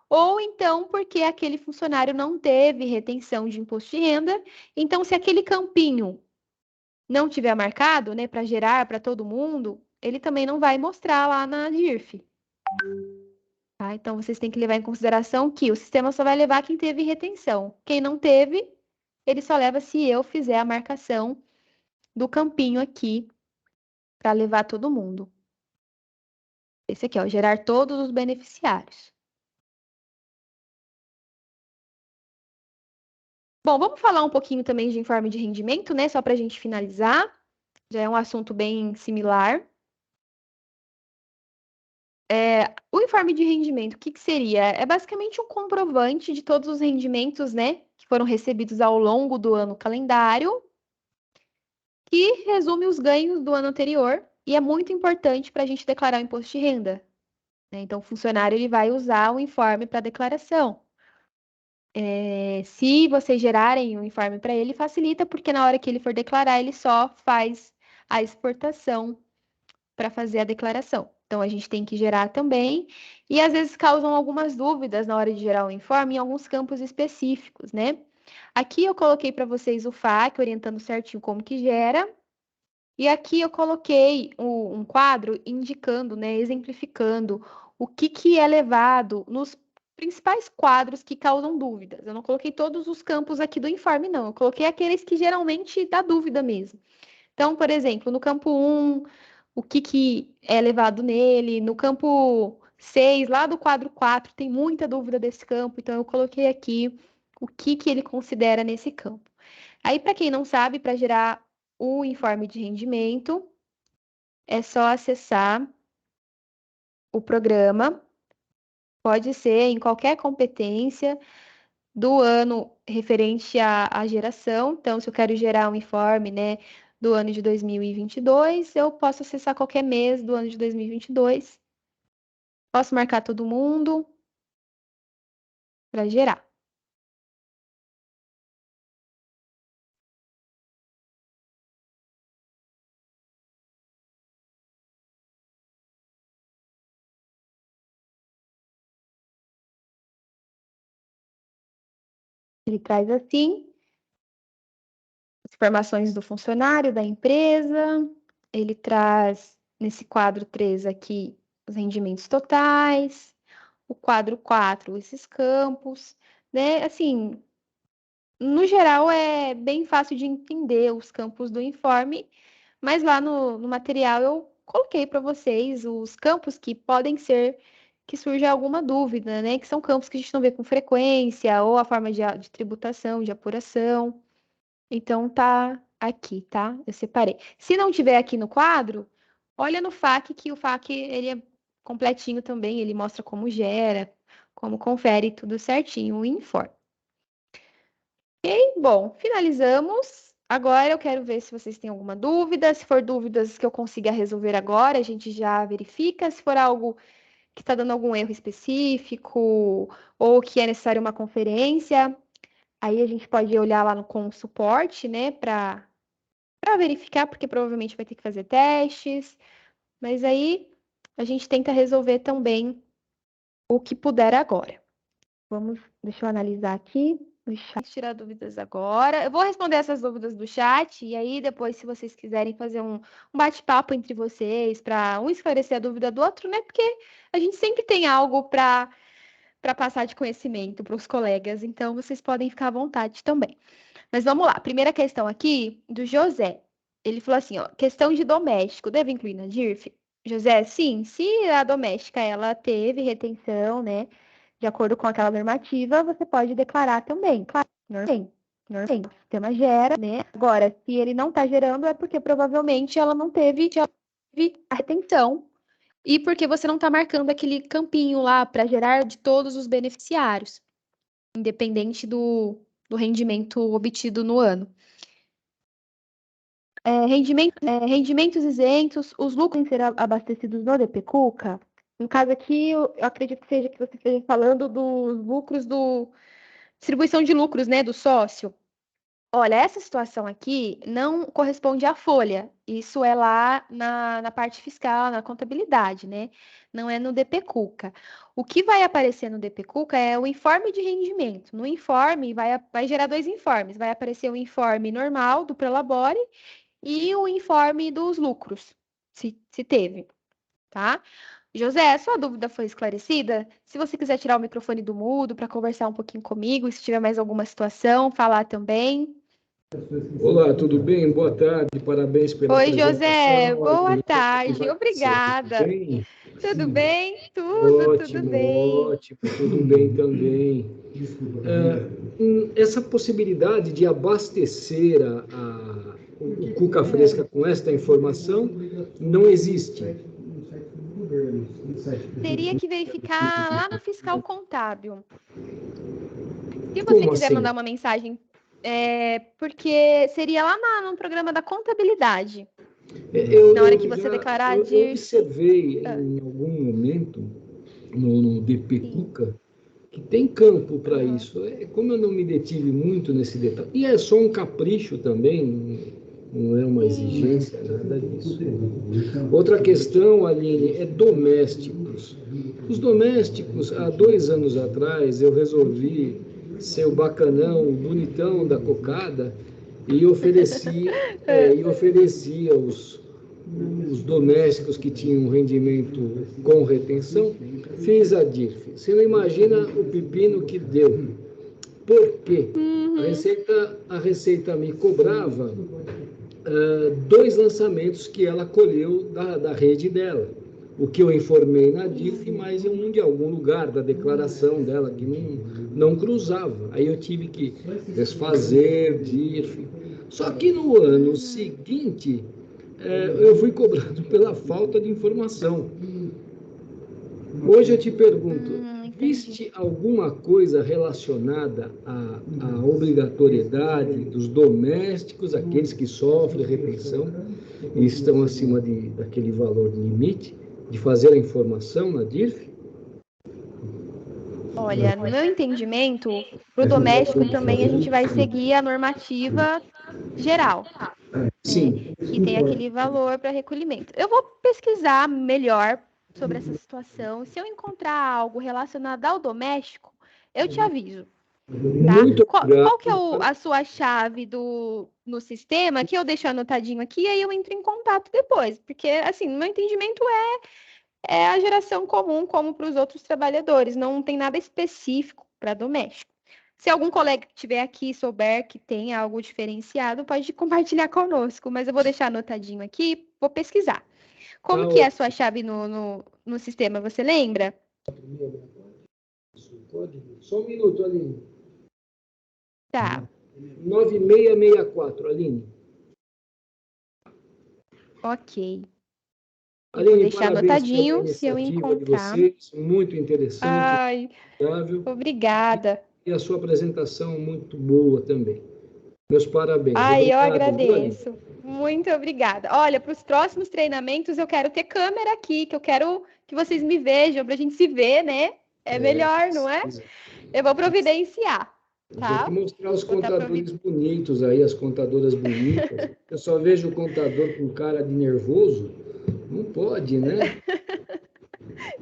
ou então porque aquele funcionário não teve retenção de imposto de renda. Então, se aquele campinho não tiver marcado, né, para gerar para todo mundo, ele também não vai mostrar lá na DIRF. Tá? Então, vocês têm que levar em consideração que o sistema só vai levar quem teve retenção. Quem não teve, ele só leva se eu fizer a marcação do campinho aqui para levar todo mundo. Esse aqui, ó, gerar todos os beneficiários. Bom, vamos falar um pouquinho também de informe de rendimento, né? Só para a gente finalizar. Já é um assunto bem similar. O informe de rendimento, o que que seria? É basicamente um comprovante de todos os rendimentos, né, que foram recebidos ao longo do ano calendário, que resume os ganhos do ano anterior e é muito importante para a gente declarar o imposto de renda, né? Então, o funcionário ele vai usar o informe para declaração. Se vocês gerarem um informe para ele, facilita, porque na hora que ele for declarar, ele só faz a exportação para fazer a declaração. Então, a gente tem que gerar também, e às vezes causam algumas dúvidas na hora de gerar o informe em alguns campos específicos, né? Aqui eu coloquei para vocês o FAQ, orientando certinho como que gera, e aqui eu coloquei um quadro indicando, né, exemplificando o que é levado nos principais quadros que causam dúvidas. Eu não coloquei todos os campos aqui do informe, não. Eu coloquei aqueles que geralmente dá dúvida mesmo. Então, por exemplo, no campo 1, o que é levado nele. No campo 6, lá do quadro 4, tem muita dúvida desse campo. Então, eu coloquei aqui o que ele considera nesse campo. Aí, para quem não sabe, para gerar o informe de rendimento, é só acessar o programa. Pode ser em qualquer competência do ano referente à geração. Então, se eu quero gerar um informe, né, do ano de 2022, eu posso acessar qualquer mês do ano de 2022. Posso marcar todo mundo para gerar. Ele traz assim as informações do funcionário, da empresa. Ele traz nesse quadro 3 aqui os rendimentos totais. O quadro 4, esses campos, né? Assim, no geral é bem fácil de entender os campos do informe, mas lá no material eu coloquei para vocês os campos que podem ser que surja alguma dúvida, né? Que são campos que a gente não vê com frequência, ou a forma de tributação, de apuração. Então tá aqui, tá? Eu separei. Se não tiver aqui no quadro, olha no FAQ, que o FAQ ele é completinho também, ele mostra como gera, como confere tudo certinho, o informe. E, bom, finalizamos. Agora eu quero ver se vocês têm alguma dúvida. Se for dúvidas que eu consiga resolver agora, a gente já verifica. Se for algo que está dando algum erro específico ou que é necessário uma conferência, aí a gente pode olhar lá com o suporte, né, para verificar, porque provavelmente vai ter que fazer testes. Mas aí a gente tenta resolver também o que puder agora. Deixa eu analisar aqui no chat, tirar dúvidas agora. Eu vou responder essas dúvidas do chat e aí depois, se vocês quiserem fazer um bate-papo entre vocês para um esclarecer a dúvida do outro, né? Porque a gente sempre tem algo para passar de conhecimento para os colegas, então vocês podem ficar à vontade também. Mas vamos lá, primeira questão aqui do José. Ele falou assim, ó, questão de doméstico, deve incluir na DIRF? José, sim, se a doméstica ela teve retenção, né, de acordo com aquela normativa, você pode declarar também, claro, não tem, o sistema gera, né? Agora, se ele não está gerando, é porque provavelmente ela não teve a retenção e porque você não está marcando aquele campinho lá para gerar de todos os beneficiários, independente do rendimento obtido no ano. Rendimentos isentos, os lucros serão abastecidos no DPCuca. No caso aqui, eu acredito que seja que você esteja falando dos lucros distribuição de lucros, né, do sócio. Olha, essa situação aqui não corresponde à folha. Isso é lá na parte fiscal, na contabilidade, né? Não é no DPCuca. O que vai aparecer no DPCuca é o informe de rendimento. No informe, vai gerar dois informes. Vai aparecer o informe normal do Prolabore e o informe dos lucros, se teve, tá? José, sua dúvida foi esclarecida? Se você quiser tirar o microfone do mudo para conversar um pouquinho comigo, se tiver mais alguma situação, falar também. Olá, tudo bem? Boa tarde, parabéns pela Oi, José, apresentação. boa Aline. tarde, Tudo obrigada. bem? Tudo bem? Tudo Ótimo, bem. ótimo, tudo bem também. Essa possibilidade de abastecer o Cuca Fresca com esta informação não existe. Teria que verificar lá no fiscal contábil. Se você Como quiser assim? mandar uma mensagem, porque seria lá no programa da contabilidade. Na hora que você declarar eu de... observei Ah, em algum momento no DP sim. Cuca que tem campo para Aham. isso. Como eu não me detive muito nesse detalhe, e é só um capricho também, não é uma Sim. exigência, nada disso. Outra questão, Aline, é domésticos. Os domésticos, há 2 anos atrás, eu resolvi ser o bacanão, o bonitão da cocada e oferecia os domésticos que tinham rendimento com retenção, fiz a DIRF. Você não imagina o pepino que deu. Por quê? A Receita me cobrava 2 lançamentos que ela colheu da rede dela. O que eu informei na DIRF, mas um de algum lugar da declaração dela que não cruzava. Aí eu tive que desfazer DIRF. Só que no ano seguinte, eu fui cobrado pela falta de informação. Hoje eu te pergunto, existe alguma coisa relacionada à obrigatoriedade dos domésticos, aqueles que sofrem retenção e estão acima daquele valor de limite, de fazer a informação na DIRF? Olha, no meu entendimento, para o doméstico também a gente vai seguir a normativa geral, Sim. que tem aquele valor para recolhimento. Eu vou pesquisar melhor sobre essa situação. Se eu encontrar algo relacionado ao doméstico, eu te aviso, tá? Muito Qual que é obrigado. a sua chave no sistema, que eu deixo anotadinho aqui, e aí eu entro em contato depois, porque, assim, no meu entendimento é a geração comum, como para os outros trabalhadores, não tem nada específico para doméstico. Se algum colega que estiver aqui e souber que tem algo diferenciado, pode compartilhar conosco, mas eu vou deixar anotadinho aqui, vou pesquisar. Como Tá que é a ótimo. sua chave no sistema, você lembra? Só um minuto, Aline. Tá, 9664, Aline. ok. Eu vou Aline, deixar parabéns pela anotadinho, se eu iniciativa de encontrar. vocês, muito interessante, Ai, agradável, obrigada. e a sua apresentação muito boa também. Meus parabéns. Ai, eu Obrigado, viu, Aline? agradeço. Muito obrigada. Olha, para os próximos treinamentos eu quero ter câmera aqui, que eu quero que vocês me vejam, para a gente se ver, né? É melhor, não é? Eu vou providenciar, Tem que tá? mostrar os Vou estar contadores bonitos aí, as contadoras bonitas. Eu só vejo o contador com cara de nervoso. Não pode, né?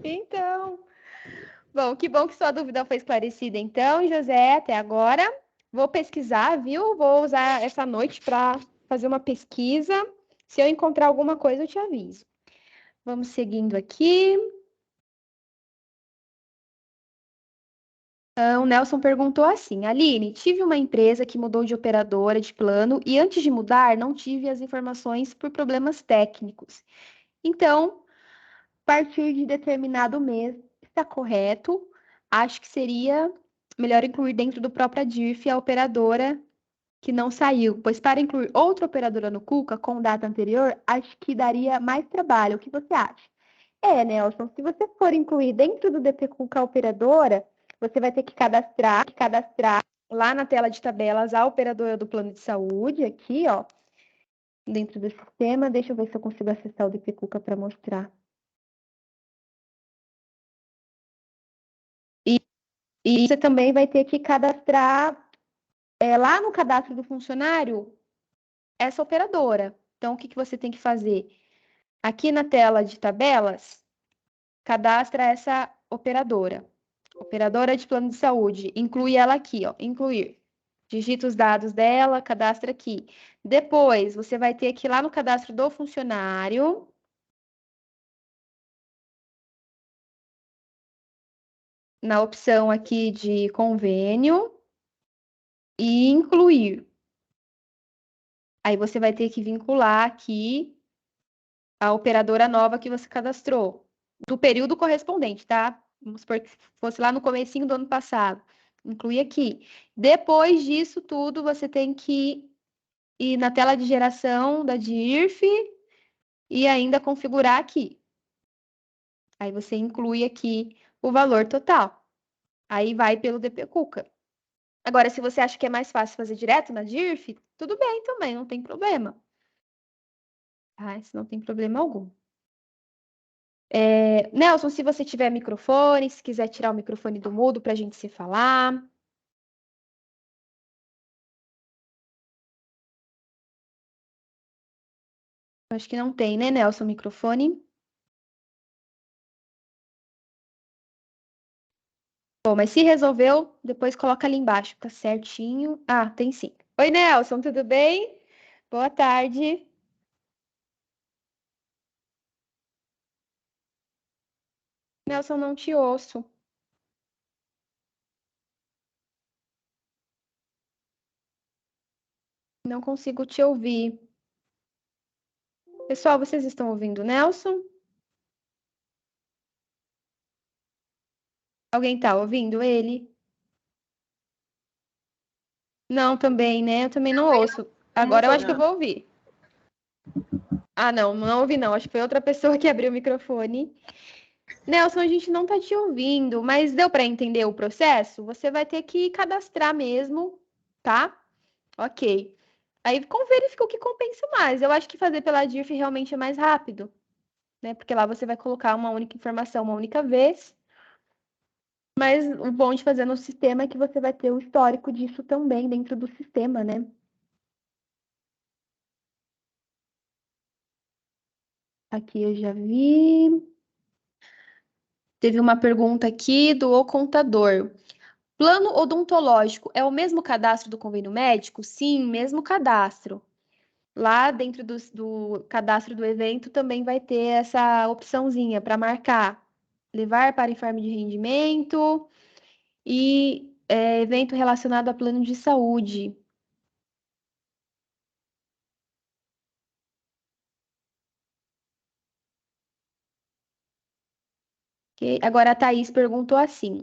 Então, bom que sua dúvida foi esclarecida, então, José, até agora. Vou pesquisar, viu? Vou usar essa noite para fazer uma pesquisa. Se eu encontrar alguma coisa, eu te aviso. Vamos seguindo aqui. O Nelson perguntou assim: Aline, tive uma empresa que mudou de operadora de plano e antes de mudar não tive as informações por problemas técnicos. Então, a partir de determinado mês, está correto. Acho que seria melhor incluir dentro do próprio DIRF a operadora que não saiu, pois para incluir outra operadora no Cuca com data anterior, acho que daria mais trabalho. O que você acha? Nelson, se você for incluir dentro do DP Cuca a operadora, você vai ter que cadastrar lá na tela de tabelas a operadora do plano de saúde, aqui, ó, dentro do sistema. Deixa eu ver se eu consigo acessar o DP Cuca para mostrar. E você também vai ter que cadastrar lá no cadastro do funcionário essa operadora. Então, o que você tem que fazer? Aqui na tela de tabelas, cadastra essa operadora. Operadora de plano de saúde. Inclui ela aqui, ó. Incluir. Digita os dados dela, cadastra aqui. Depois, você vai ter que ir lá no cadastro do funcionário. Na opção aqui de convênio. E incluir. Aí você vai ter que vincular aqui a operadora nova que você cadastrou, do período correspondente, tá? Vamos supor que fosse lá no comecinho do ano passado. Inclui aqui. Depois disso tudo, você tem que ir na tela de geração da DIRF e ainda configurar aqui. Aí você inclui aqui o valor total. Aí vai pelo DP Cuca. Agora, se você acha que é mais fácil fazer direto na DIRF, tudo bem também, não tem problema. Tá? Isso não tem problema algum. Nelson, se você tiver microfone, se quiser tirar o microfone do mudo para a gente se falar. Acho que não tem, né, Nelson, microfone? Bom, mas se resolveu, depois coloca ali embaixo, tá certinho. Ah, tem sim. Oi, Nelson, tudo bem? Boa tarde. Nelson, não te ouço. Não consigo te ouvir. Pessoal, vocês estão ouvindo o Nelson? Alguém tá ouvindo ele? Não, também, né? Eu também não ouço. Agora eu acho que eu vou ouvir. Ah, não, não ouvi não. Acho que foi outra pessoa que abriu o microfone. Nelson, a gente não tá te ouvindo, mas deu para entender o processo? Você vai ter que cadastrar mesmo, tá? Ok. Aí verifica o que compensa mais. Eu acho que fazer pela DIRF realmente é mais rápido, né? Porque lá você vai colocar uma única informação uma única vez. Mas o bom de fazer no sistema é que você vai ter o histórico disso também dentro do sistema, né? Aqui eu já vi. Teve uma pergunta aqui do O Contador. Plano odontológico é o mesmo cadastro do convênio médico? Sim, mesmo cadastro. Lá dentro do cadastro do evento também vai ter essa opçãozinha para marcar levar para informe de rendimento e evento relacionado a plano de saúde. Ok? Agora a Thaís perguntou assim: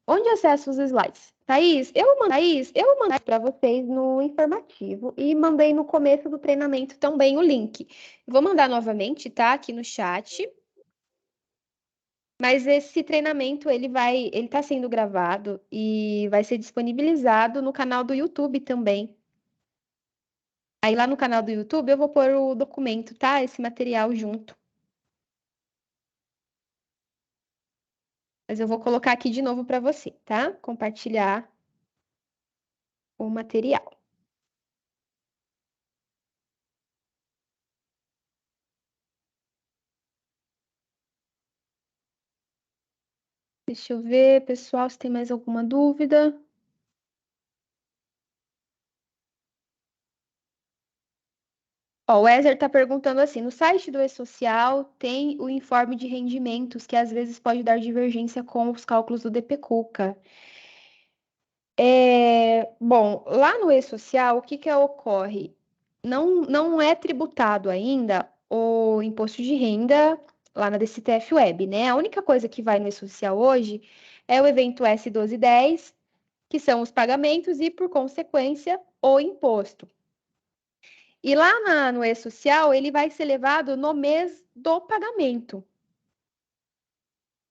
onde acesso os slides? Thaís, eu mandei para vocês no informativo e mandei no começo do treinamento também o link. Vou mandar novamente, tá? Aqui no chat. Mas esse treinamento ele está sendo gravado e vai ser disponibilizado no canal do YouTube também. Aí lá no canal do YouTube eu vou pôr o documento, tá? Esse material junto. Mas eu vou colocar aqui de novo para você, tá? Compartilhar o material. Deixa eu ver, pessoal, se tem mais alguma dúvida. Ó, o Wezer está perguntando assim: no site do E-Social tem o informe de rendimentos, que às vezes pode dar divergência com os cálculos do DP Cuca. Bom, lá no E-Social, o que que ocorre? Não é tributado ainda o imposto de renda lá na DCTF Web, né? A única coisa que vai no E-Social hoje é o evento S1210, que são os pagamentos e, por consequência, o imposto. E lá no E-Social, ele vai ser levado no mês do pagamento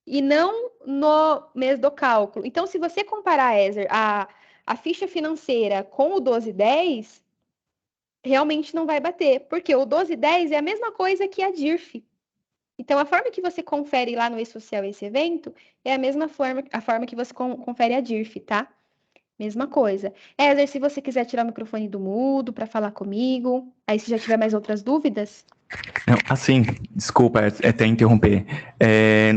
e não no mês do cálculo. Então, se você comparar, Ezer, a ficha financeira com o 1210, realmente não vai bater, porque o 1210 é a mesma coisa que a DIRF. Então, a forma que você confere lá no E-Social esse evento é a forma que você confere a DIRF, tá? Mesma coisa. Ézer, se você quiser tirar o microfone do mudo para falar comigo, aí se já tiver mais outras dúvidas. Não, assim, desculpa até interromper.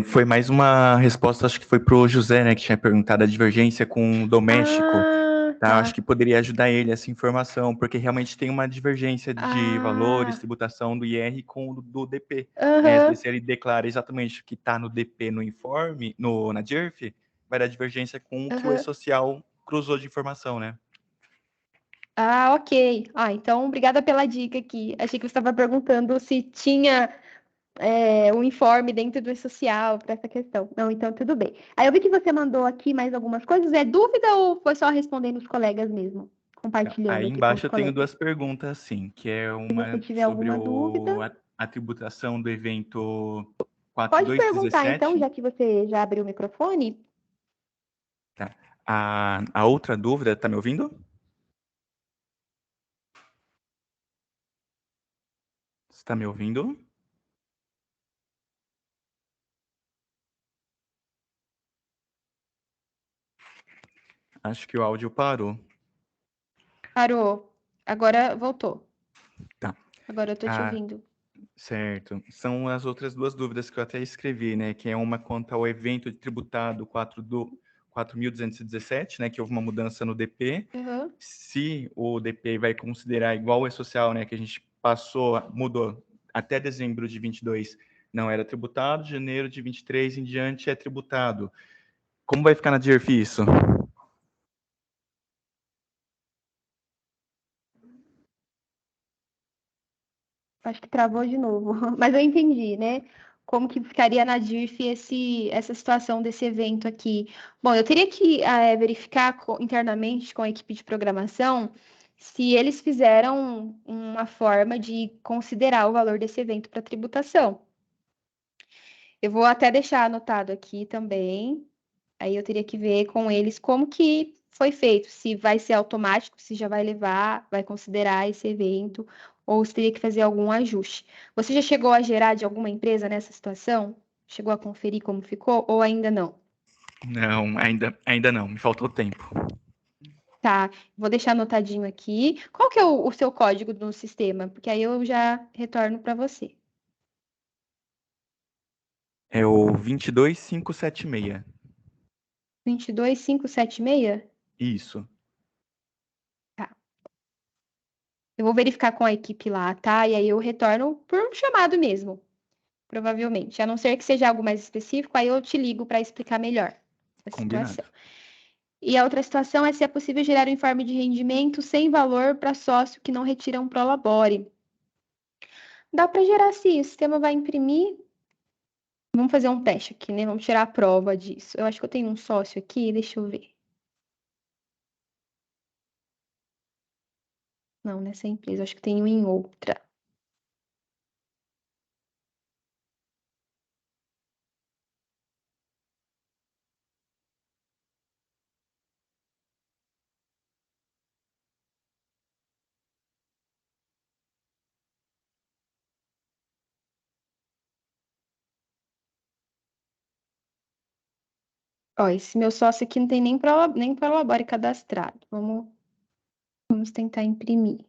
Foi mais uma resposta, acho que foi pro José, né, que tinha perguntado a divergência com o doméstico. Ah, Tá? tá. Acho que poderia ajudar ele essa informação, porque realmente tem uma divergência de valores, Ah, tributação do IR com o do DP. Né? Às aham. vezes, se ele declara exatamente o que está no DP no informe, na DIRF, vai dar divergência com o que o Aham. E-Social cruzou de informação, né? Ah, ok. Ah, então, obrigada pela dica aqui. Achei que você estava perguntando se tinha um informe dentro do social para essa questão. Não, então tudo bem. Aí eu vi que você mandou aqui mais algumas coisas. É dúvida ou foi só respondendo os colegas mesmo? Compartilhando Aí aqui com os embaixo eu tenho colegas. duas perguntas, assim, que é Se você uma tiver sobre alguma dúvida, a tributação do evento pode perguntar então, 4217. já que você já abriu o microfone. Tá. A outra dúvida, tá me ouvindo? Você está me ouvindo? Acho que o áudio parou. Parou. Agora voltou. Tá. Agora eu tô te Ah, ouvindo. certo. São as outras duas dúvidas que eu até escrevi, né? Que é uma quanto ao evento de tributado 4.217, né? Que houve uma mudança no DP. Uhum. Se o DP vai considerar igual o E-Social, né? Que a gente mudou até dezembro de 22, não era tributado, janeiro de 23 em diante é tributado. Como vai ficar na DIRF isso? Acho que travou de novo, mas eu entendi, né? Como que ficaria na DIRF essa situação desse evento aqui? Bom, eu teria que verificar internamente com a equipe de programação se eles fizeram uma forma de considerar o valor desse evento para tributação. Eu vou até deixar anotado aqui também. Aí eu teria que ver com eles como que foi feito, se vai ser automático, se já vai levar, vai considerar esse evento, ou se teria que fazer algum ajuste. Você já chegou a gerar de alguma empresa nessa situação? Chegou a conferir como ficou ou ainda não? Não, ainda não. Me faltou tempo. Tá, vou deixar anotadinho aqui. Qual que é o seu código no sistema? Porque aí eu já retorno para você. É o 22576. 22576? Isso. Tá. Eu vou verificar com a equipe lá, tá? E aí eu retorno por um chamado mesmo. Provavelmente. A não ser que seja algo mais específico, aí eu te ligo para explicar melhor a situação. Combinado. E a outra situação é se é possível gerar um informe de rendimento sem valor para sócio que não retira um prolabore. Dá para gerar sim, o sistema vai imprimir. Vamos fazer um teste aqui, né? Vamos tirar a prova disso. Eu acho que eu tenho um sócio aqui, deixa eu ver. Não, nessa empresa, eu acho que tenho em outra. Ó, esse meu sócio aqui não tem nem prolabore cadastrado. Vamos tentar imprimir.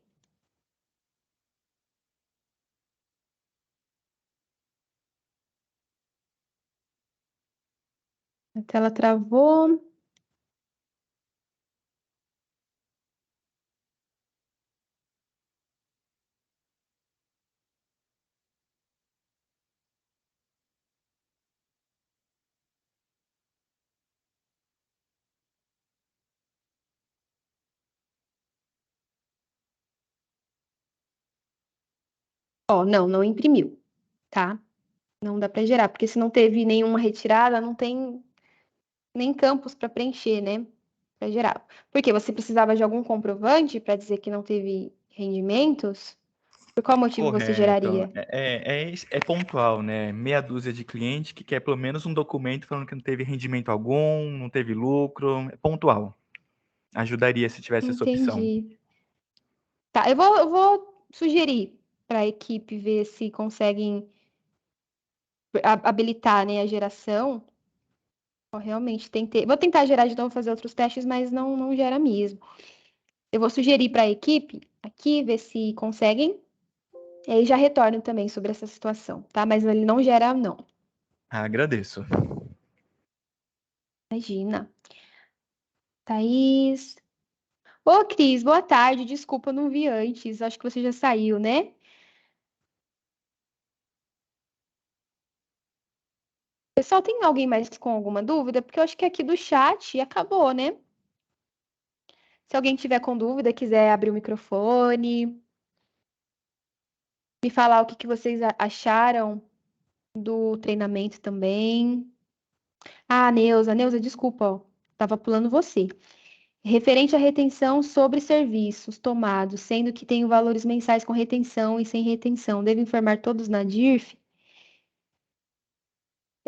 A tela travou. Ó, não imprimiu, tá? Não dá para gerar, porque se não teve nenhuma retirada, não tem nem campos para preencher, né? Para gerar. Porque você precisava de algum comprovante para dizer que não teve rendimentos? Por qual motivo você Correto. geraria? É pontual, né? Meia dúzia de cliente que quer pelo menos um documento falando que não teve rendimento algum, não teve lucro. É pontual. Ajudaria se tivesse essa opção. Entendi. Tá, eu vou sugerir para a equipe ver se conseguem habilitar, né, a geração. Ó, realmente tentei. Vou tentar gerar de novo, fazer outros testes, mas não gera mesmo. Eu vou sugerir para a equipe aqui ver se conseguem. E aí já retorno também sobre essa situação, tá? Mas ele não gera, não. Agradeço. Imagina. Thaís. Ô, Cris, boa tarde. Desculpa, eu não vi antes. Acho que você já saiu, né? Pessoal, tem alguém mais com alguma dúvida? Porque eu acho que aqui do chat acabou, né? Se alguém tiver com dúvida, quiser abrir o microfone, me falar o que que vocês acharam do treinamento também. Ah, Neuza, desculpa, ó. Tava pulando você. Referente à retenção sobre serviços tomados, sendo que tenho valores mensais com retenção e sem retenção, devo informar todos na DIRF?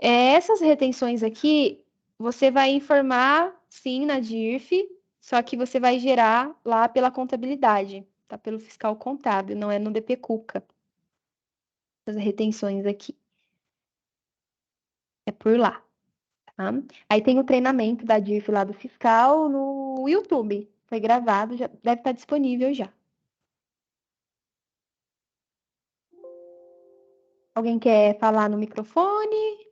Essas retenções aqui, você vai informar, sim, na DIRF, só que você vai gerar lá pela contabilidade, tá? Pelo fiscal contábil, não é no DP Cuca. As retenções aqui. É por lá, tá? Aí tem o treinamento da DIRF lá do fiscal no YouTube. Foi gravado, já deve estar disponível já. Alguém quer falar no microfone?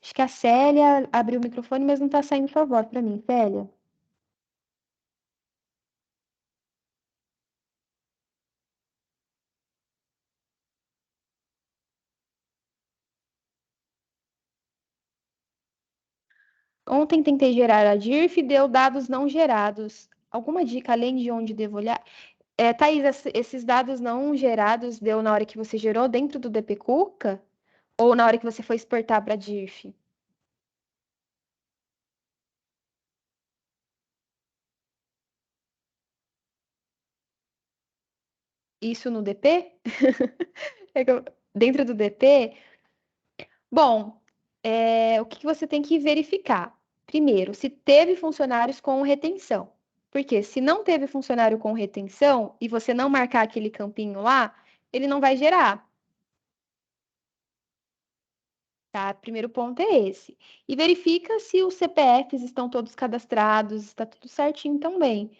Acho que a Célia abriu o microfone, mas não está saindo sua voz para mim, Célia. Ontem tentei gerar a DIRF e deu dados não gerados. Alguma dica além de onde devo olhar? Thaís, esses dados não gerados deu na hora que você gerou dentro do DP Cuca? Ou na hora que você foi exportar para a DIRF? Isso no DP? Dentro do DP? Bom, o que você tem que verificar? Primeiro, se teve funcionários com retenção. Porque se não teve funcionário com retenção e você não marcar aquele campinho lá, ele não vai gerar, tá? Primeiro ponto é esse. E verifica se os CPFs estão todos cadastrados, está tudo certinho também.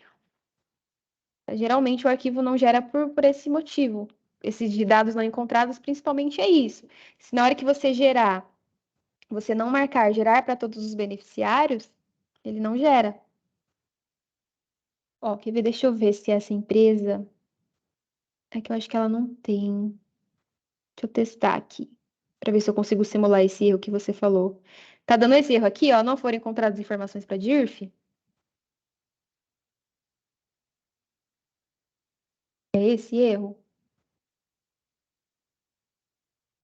Geralmente o arquivo não gera por esse motivo. Esses de dados não encontrados, principalmente é isso. Se na hora que você gerar, você não marcar gerar para todos os beneficiários, ele não gera. Ó, quer ver? Deixa eu ver se essa empresa. É que eu acho que ela não tem. Deixa eu testar aqui. Para ver se eu consigo simular esse erro que você falou. Tá dando esse erro aqui, ó. Não foram encontradas informações para DIRF? É esse erro?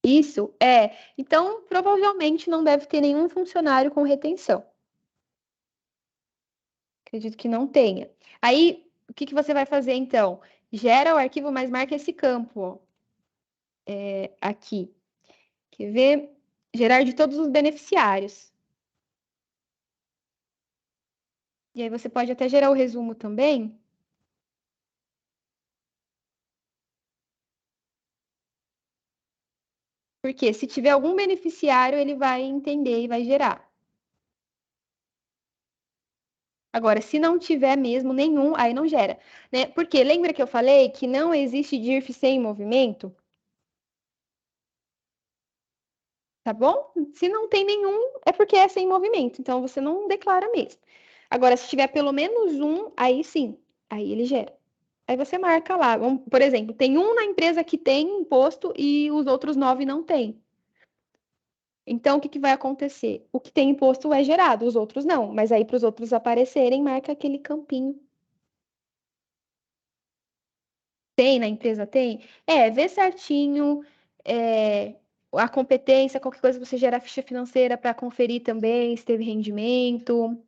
Isso é. Então, provavelmente não deve ter nenhum funcionário com retenção. Acredito que não tenha. Aí, o que que você vai fazer então? Gera o arquivo, mas marca esse campo, ó. Aqui. Quer ver? Gerar de todos os beneficiários. E aí você pode até gerar o resumo também, porque se tiver algum beneficiário, ele vai entender e vai gerar. Agora, se não tiver mesmo nenhum, aí não gera, né? Porque lembra que eu falei que não existe DIRF sem movimento? Tá bom? Se não tem nenhum, é porque é sem movimento, então você não declara mesmo. Agora, se tiver pelo menos um, aí sim, aí ele gera. Aí você marca lá, por exemplo, tem um na empresa que tem imposto e os outros 9 não têm. Então, o que que vai acontecer? O que tem imposto é gerado, os outros não. Mas aí, para os outros aparecerem, marca aquele campinho. Tem, na empresa tem? Vê certinho a competência, qualquer coisa você gera a ficha financeira para conferir também se teve rendimento,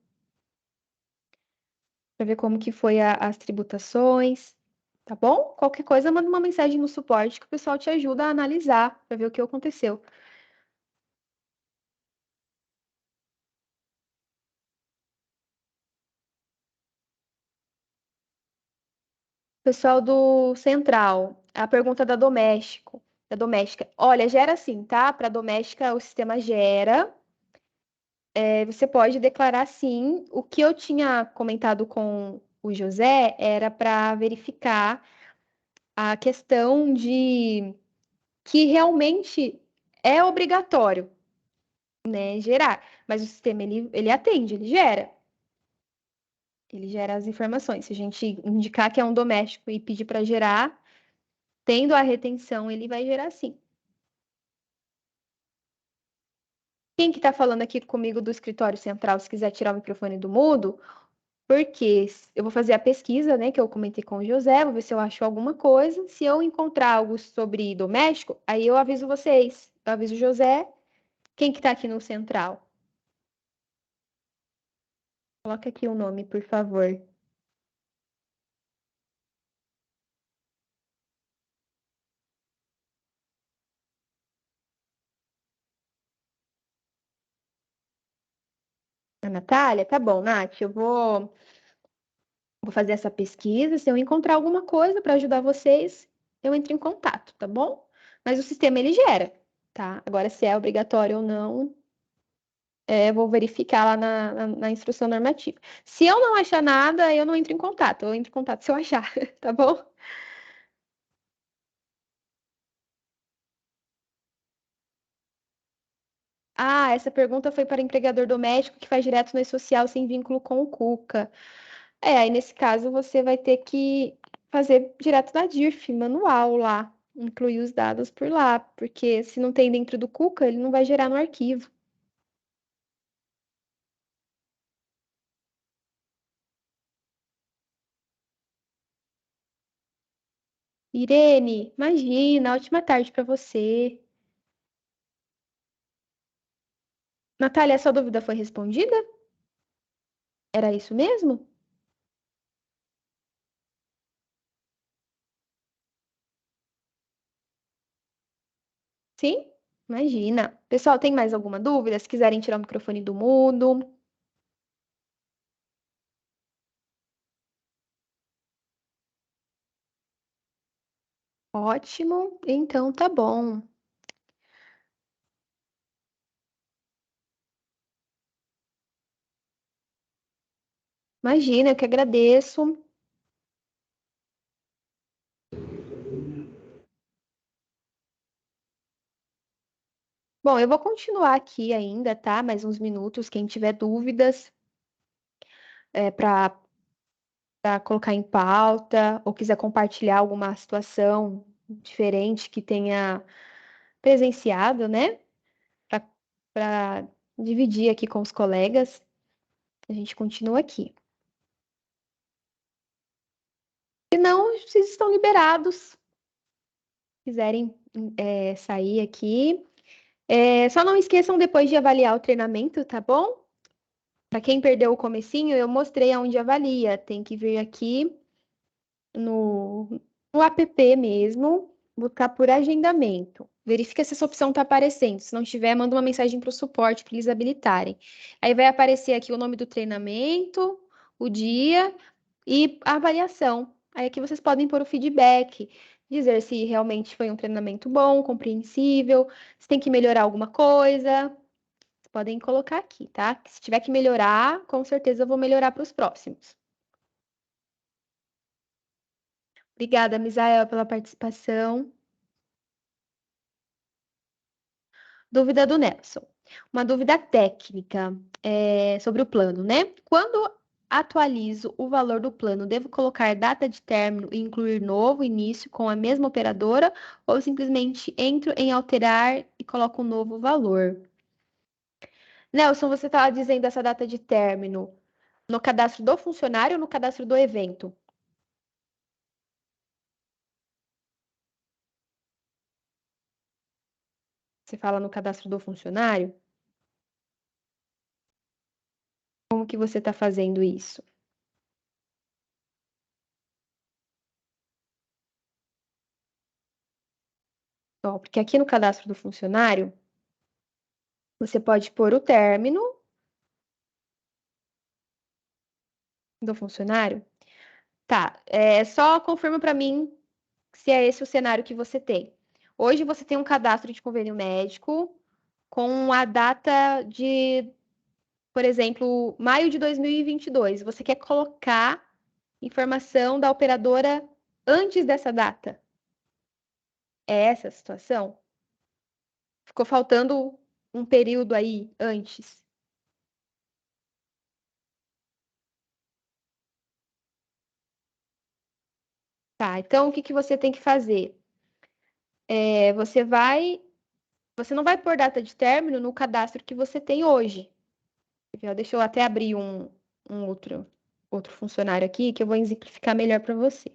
para ver como que foi as tributações, tá bom? Qualquer coisa, manda uma mensagem no suporte que o pessoal te ajuda a analisar para ver o que aconteceu. Pessoal do Central, a pergunta da doméstica. Olha, gera sim, tá? Para doméstica o sistema gera. Você pode declarar sim. O que eu tinha comentado com o José era para verificar a questão de que realmente é obrigatório, né, gerar. Mas o sistema ele atende, ele gera. Ele gera as informações. Se a gente indicar que é um doméstico e pedir para gerar, tendo a retenção, ele vai gerar sim. Quem que está falando aqui comigo do escritório central, se quiser tirar o microfone do mudo, porque eu vou fazer a pesquisa, né, que eu comentei com o José, vou ver se eu acho alguma coisa. Se eu encontrar algo sobre doméstico, aí eu aviso vocês. Eu aviso o José. Quem que está aqui no central? Coloca aqui o nome, por favor. A Natália? Tá bom, Nath, eu vou fazer essa pesquisa. Se eu encontrar alguma coisa para ajudar vocês, eu entro em contato, tá bom? Mas o sistema ele gera, tá? Agora, se é obrigatório ou não, vou verificar lá na instrução normativa. Se eu não achar nada, eu não entro em contato. Eu entro em contato se eu achar, tá bom? Ah, essa pergunta foi para empregador doméstico que faz direto no e-social sem vínculo com o Cuca. Aí nesse caso você vai ter que fazer direto da DIRF, manual lá, incluir os dados por lá, porque se não tem dentro do Cuca, ele não vai gerar no arquivo. Irene, imagina, ótima tarde para você. Natália, essa dúvida foi respondida? Era isso mesmo? Sim? Imagina. Pessoal, tem mais alguma dúvida? Se quiserem tirar o microfone do mudo. Ótimo. Então tá bom. Imagina, eu que agradeço. Bom, eu vou continuar aqui ainda, tá? Mais uns minutos. Quem tiver dúvidas, para colocar em pauta, ou quiser compartilhar alguma situação diferente que tenha presenciado, né? Para dividir aqui com os colegas, a gente continua aqui. Se não, vocês estão liberados. Quiserem sair aqui. Só não esqueçam depois de avaliar o treinamento, tá bom? Para quem perdeu o comecinho, eu mostrei aonde avalia. Tem que vir aqui no app mesmo, buscar por agendamento. Verifica se essa opção está aparecendo. Se não tiver, manda uma mensagem para o suporte para eles habilitarem. Aí vai aparecer aqui o nome do treinamento, o dia e a avaliação. Aí aqui vocês podem pôr o feedback, dizer se realmente foi um treinamento bom, compreensível, se tem que melhorar alguma coisa. Vocês podem colocar aqui, tá? Se tiver que melhorar, com certeza eu vou melhorar para os próximos. Obrigada, Misael, pela participação. Dúvida do Nelson. Uma dúvida técnica sobre o plano, né? Quando atualizo o valor do plano, devo colocar data de término e incluir novo início com a mesma operadora ou simplesmente entro em alterar e coloco um novo valor? Nelson, você estava dizendo essa data de término no cadastro do funcionário ou no cadastro do evento? Você fala no cadastro do funcionário? Como que você está fazendo isso? Ó, porque aqui no cadastro do funcionário, você pode pôr o término do funcionário. Tá, só confirma para mim se é esse o cenário que você tem. Hoje você tem um cadastro de convênio médico com a data de, por exemplo, maio de 2022. Você quer colocar informação da operadora antes dessa data? É essa a situação? Ficou faltando um período aí antes. Tá, então o que que você tem que fazer? Você não vai pôr data de término no cadastro que você tem hoje. Deixa eu até abrir um outro funcionário aqui que eu vou exemplificar melhor para você.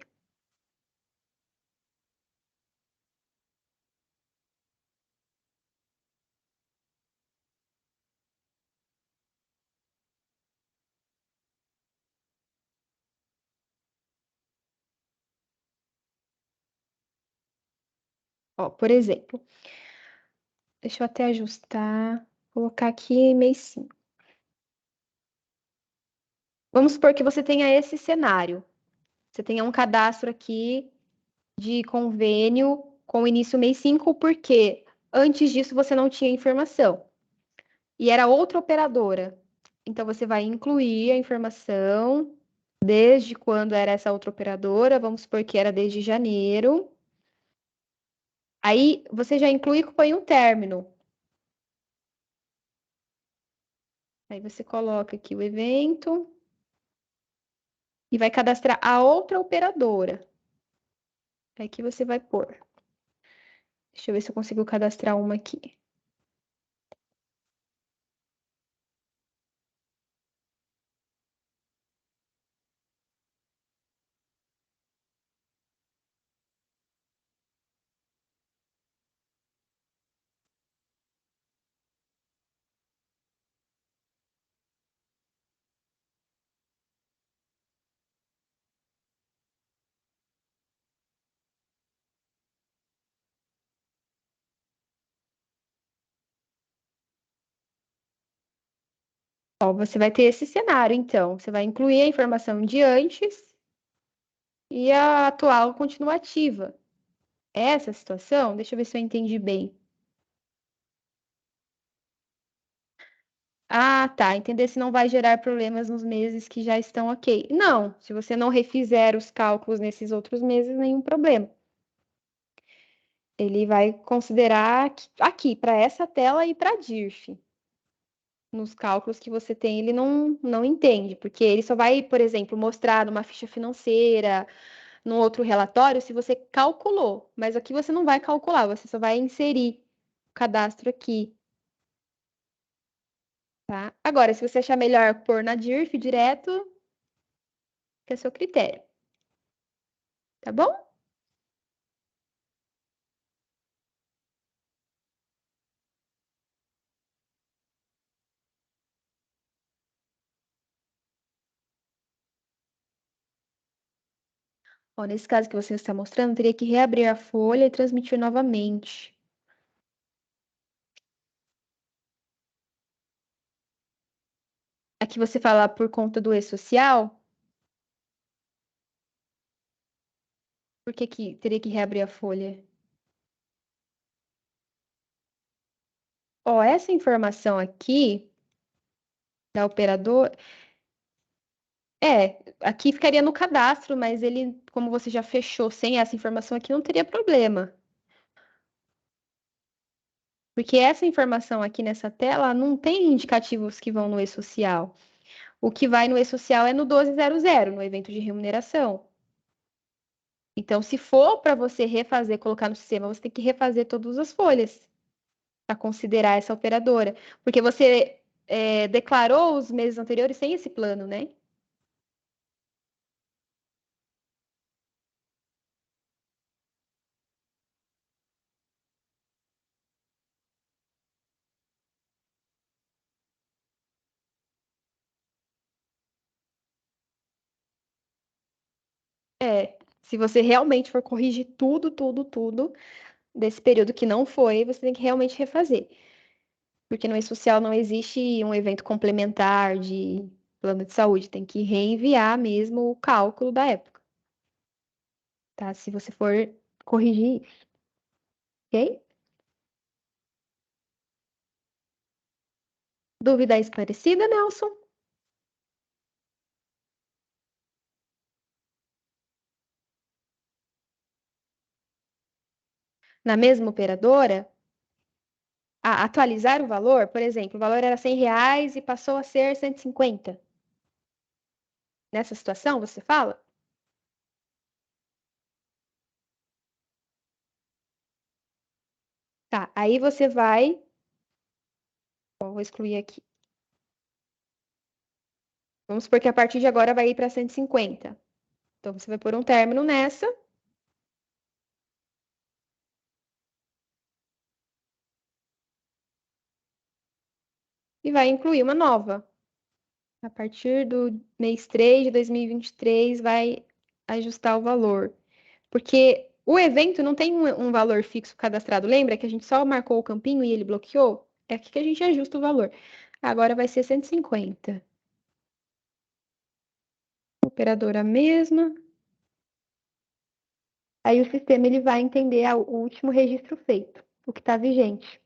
Ó, por exemplo, deixa eu até ajustar, colocar aqui mês 5. Vamos supor que você tenha esse cenário. Você tenha um cadastro aqui de convênio com início mês 5, porque antes disso você não tinha informação. E era outra operadora. Então você vai incluir a informação desde quando era essa outra operadora, vamos supor que era desde janeiro. Aí você já inclui e põe um término. Aí você coloca aqui o evento e vai cadastrar a outra operadora. Aqui você vai pôr. Deixa eu ver se eu consigo cadastrar uma aqui. Ó, você vai ter esse cenário, então. Você vai incluir a informação de antes e a atual continua ativa. Essa situação, deixa eu ver se eu entendi bem. Ah, tá. Entender se não vai gerar problemas nos meses que já estão ok. Não, se você não refizer os cálculos nesses outros meses, nenhum problema. Ele vai considerar aqui para essa tela e para a DIRF. Nos cálculos que você tem, ele não entende, porque ele só vai, por exemplo, mostrar numa ficha financeira, num outro relatório, se você calculou. Mas aqui você não vai calcular, você só vai inserir o cadastro aqui. Tá? Agora, se você achar melhor pôr na DIRF direto, que é seu critério. Tá bom? Ó, nesse caso que você está mostrando, teria que reabrir a folha e transmitir novamente. Aqui você fala por conta do e-social. Por que que teria que reabrir a folha? Ó, essa informação aqui da operadora, aqui ficaria no cadastro, mas ele, como você já fechou sem essa informação aqui, não teria problema. Porque essa informação aqui nessa tela não tem indicativos que vão no e-social. O que vai no e-social é no 1200, no evento de remuneração. Então, se for para você refazer, colocar no sistema, você tem que refazer todas as folhas para considerar essa operadora. Porque você declarou os meses anteriores sem esse plano, né? Se você realmente for corrigir tudo desse período que não foi, você tem que realmente refazer. Porque no E-Social não existe um evento complementar de plano de saúde, tem que reenviar mesmo o cálculo da época, tá? Se você for corrigir isso, ok? Dúvida esclarecida, Nelson? Na mesma operadora, atualizar o valor, por exemplo, o valor era R$ 100 e passou a ser 150. Nessa situação, você fala? Tá, aí você vai. Vou excluir aqui. Vamos supor que a partir de agora vai ir para 150. Então, você vai pôr um término nessa. E vai incluir uma nova. A partir do mês 3 de 2023, vai ajustar o valor. Porque o evento não tem um valor fixo cadastrado. Lembra que a gente só marcou o campinho e ele bloqueou? É aqui que a gente ajusta o valor. Agora vai ser 150. Operadora mesma. Aí o sistema ele vai entender o último registro feito, o que está vigente.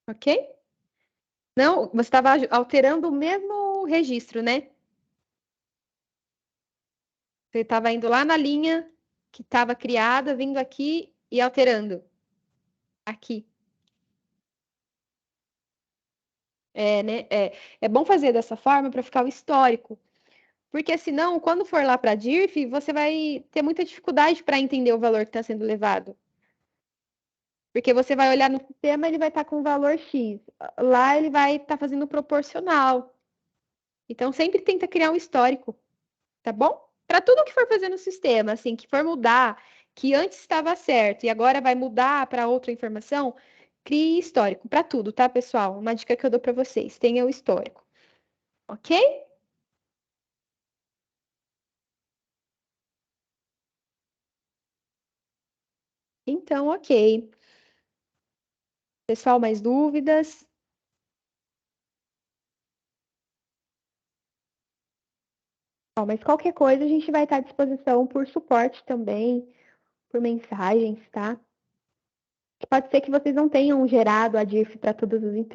Ok? Não, você estava alterando o mesmo registro, né? Você estava indo lá na linha que estava criada, vindo aqui e alterando. Aqui. É, né? É bom fazer dessa forma para ficar o histórico. Porque senão, quando for lá para a DIRF, você vai ter muita dificuldade para entender o valor que está sendo levado. Porque você vai olhar no sistema, ele vai estar com o valor X. Lá ele vai estar fazendo proporcional. Então, sempre tenta criar um histórico, tá bom? Para tudo que for fazer no sistema, assim, que for mudar, que antes estava certo e agora vai mudar para outra informação, crie histórico para tudo, tá, pessoal? Uma dica que eu dou para vocês, tenha o histórico, ok? Então, ok. Pessoal, mais dúvidas? Bom, mas qualquer coisa a gente vai estar à disposição por suporte também, por mensagens, tá? Pode ser que vocês não tenham gerado a DIRF para todas as empresas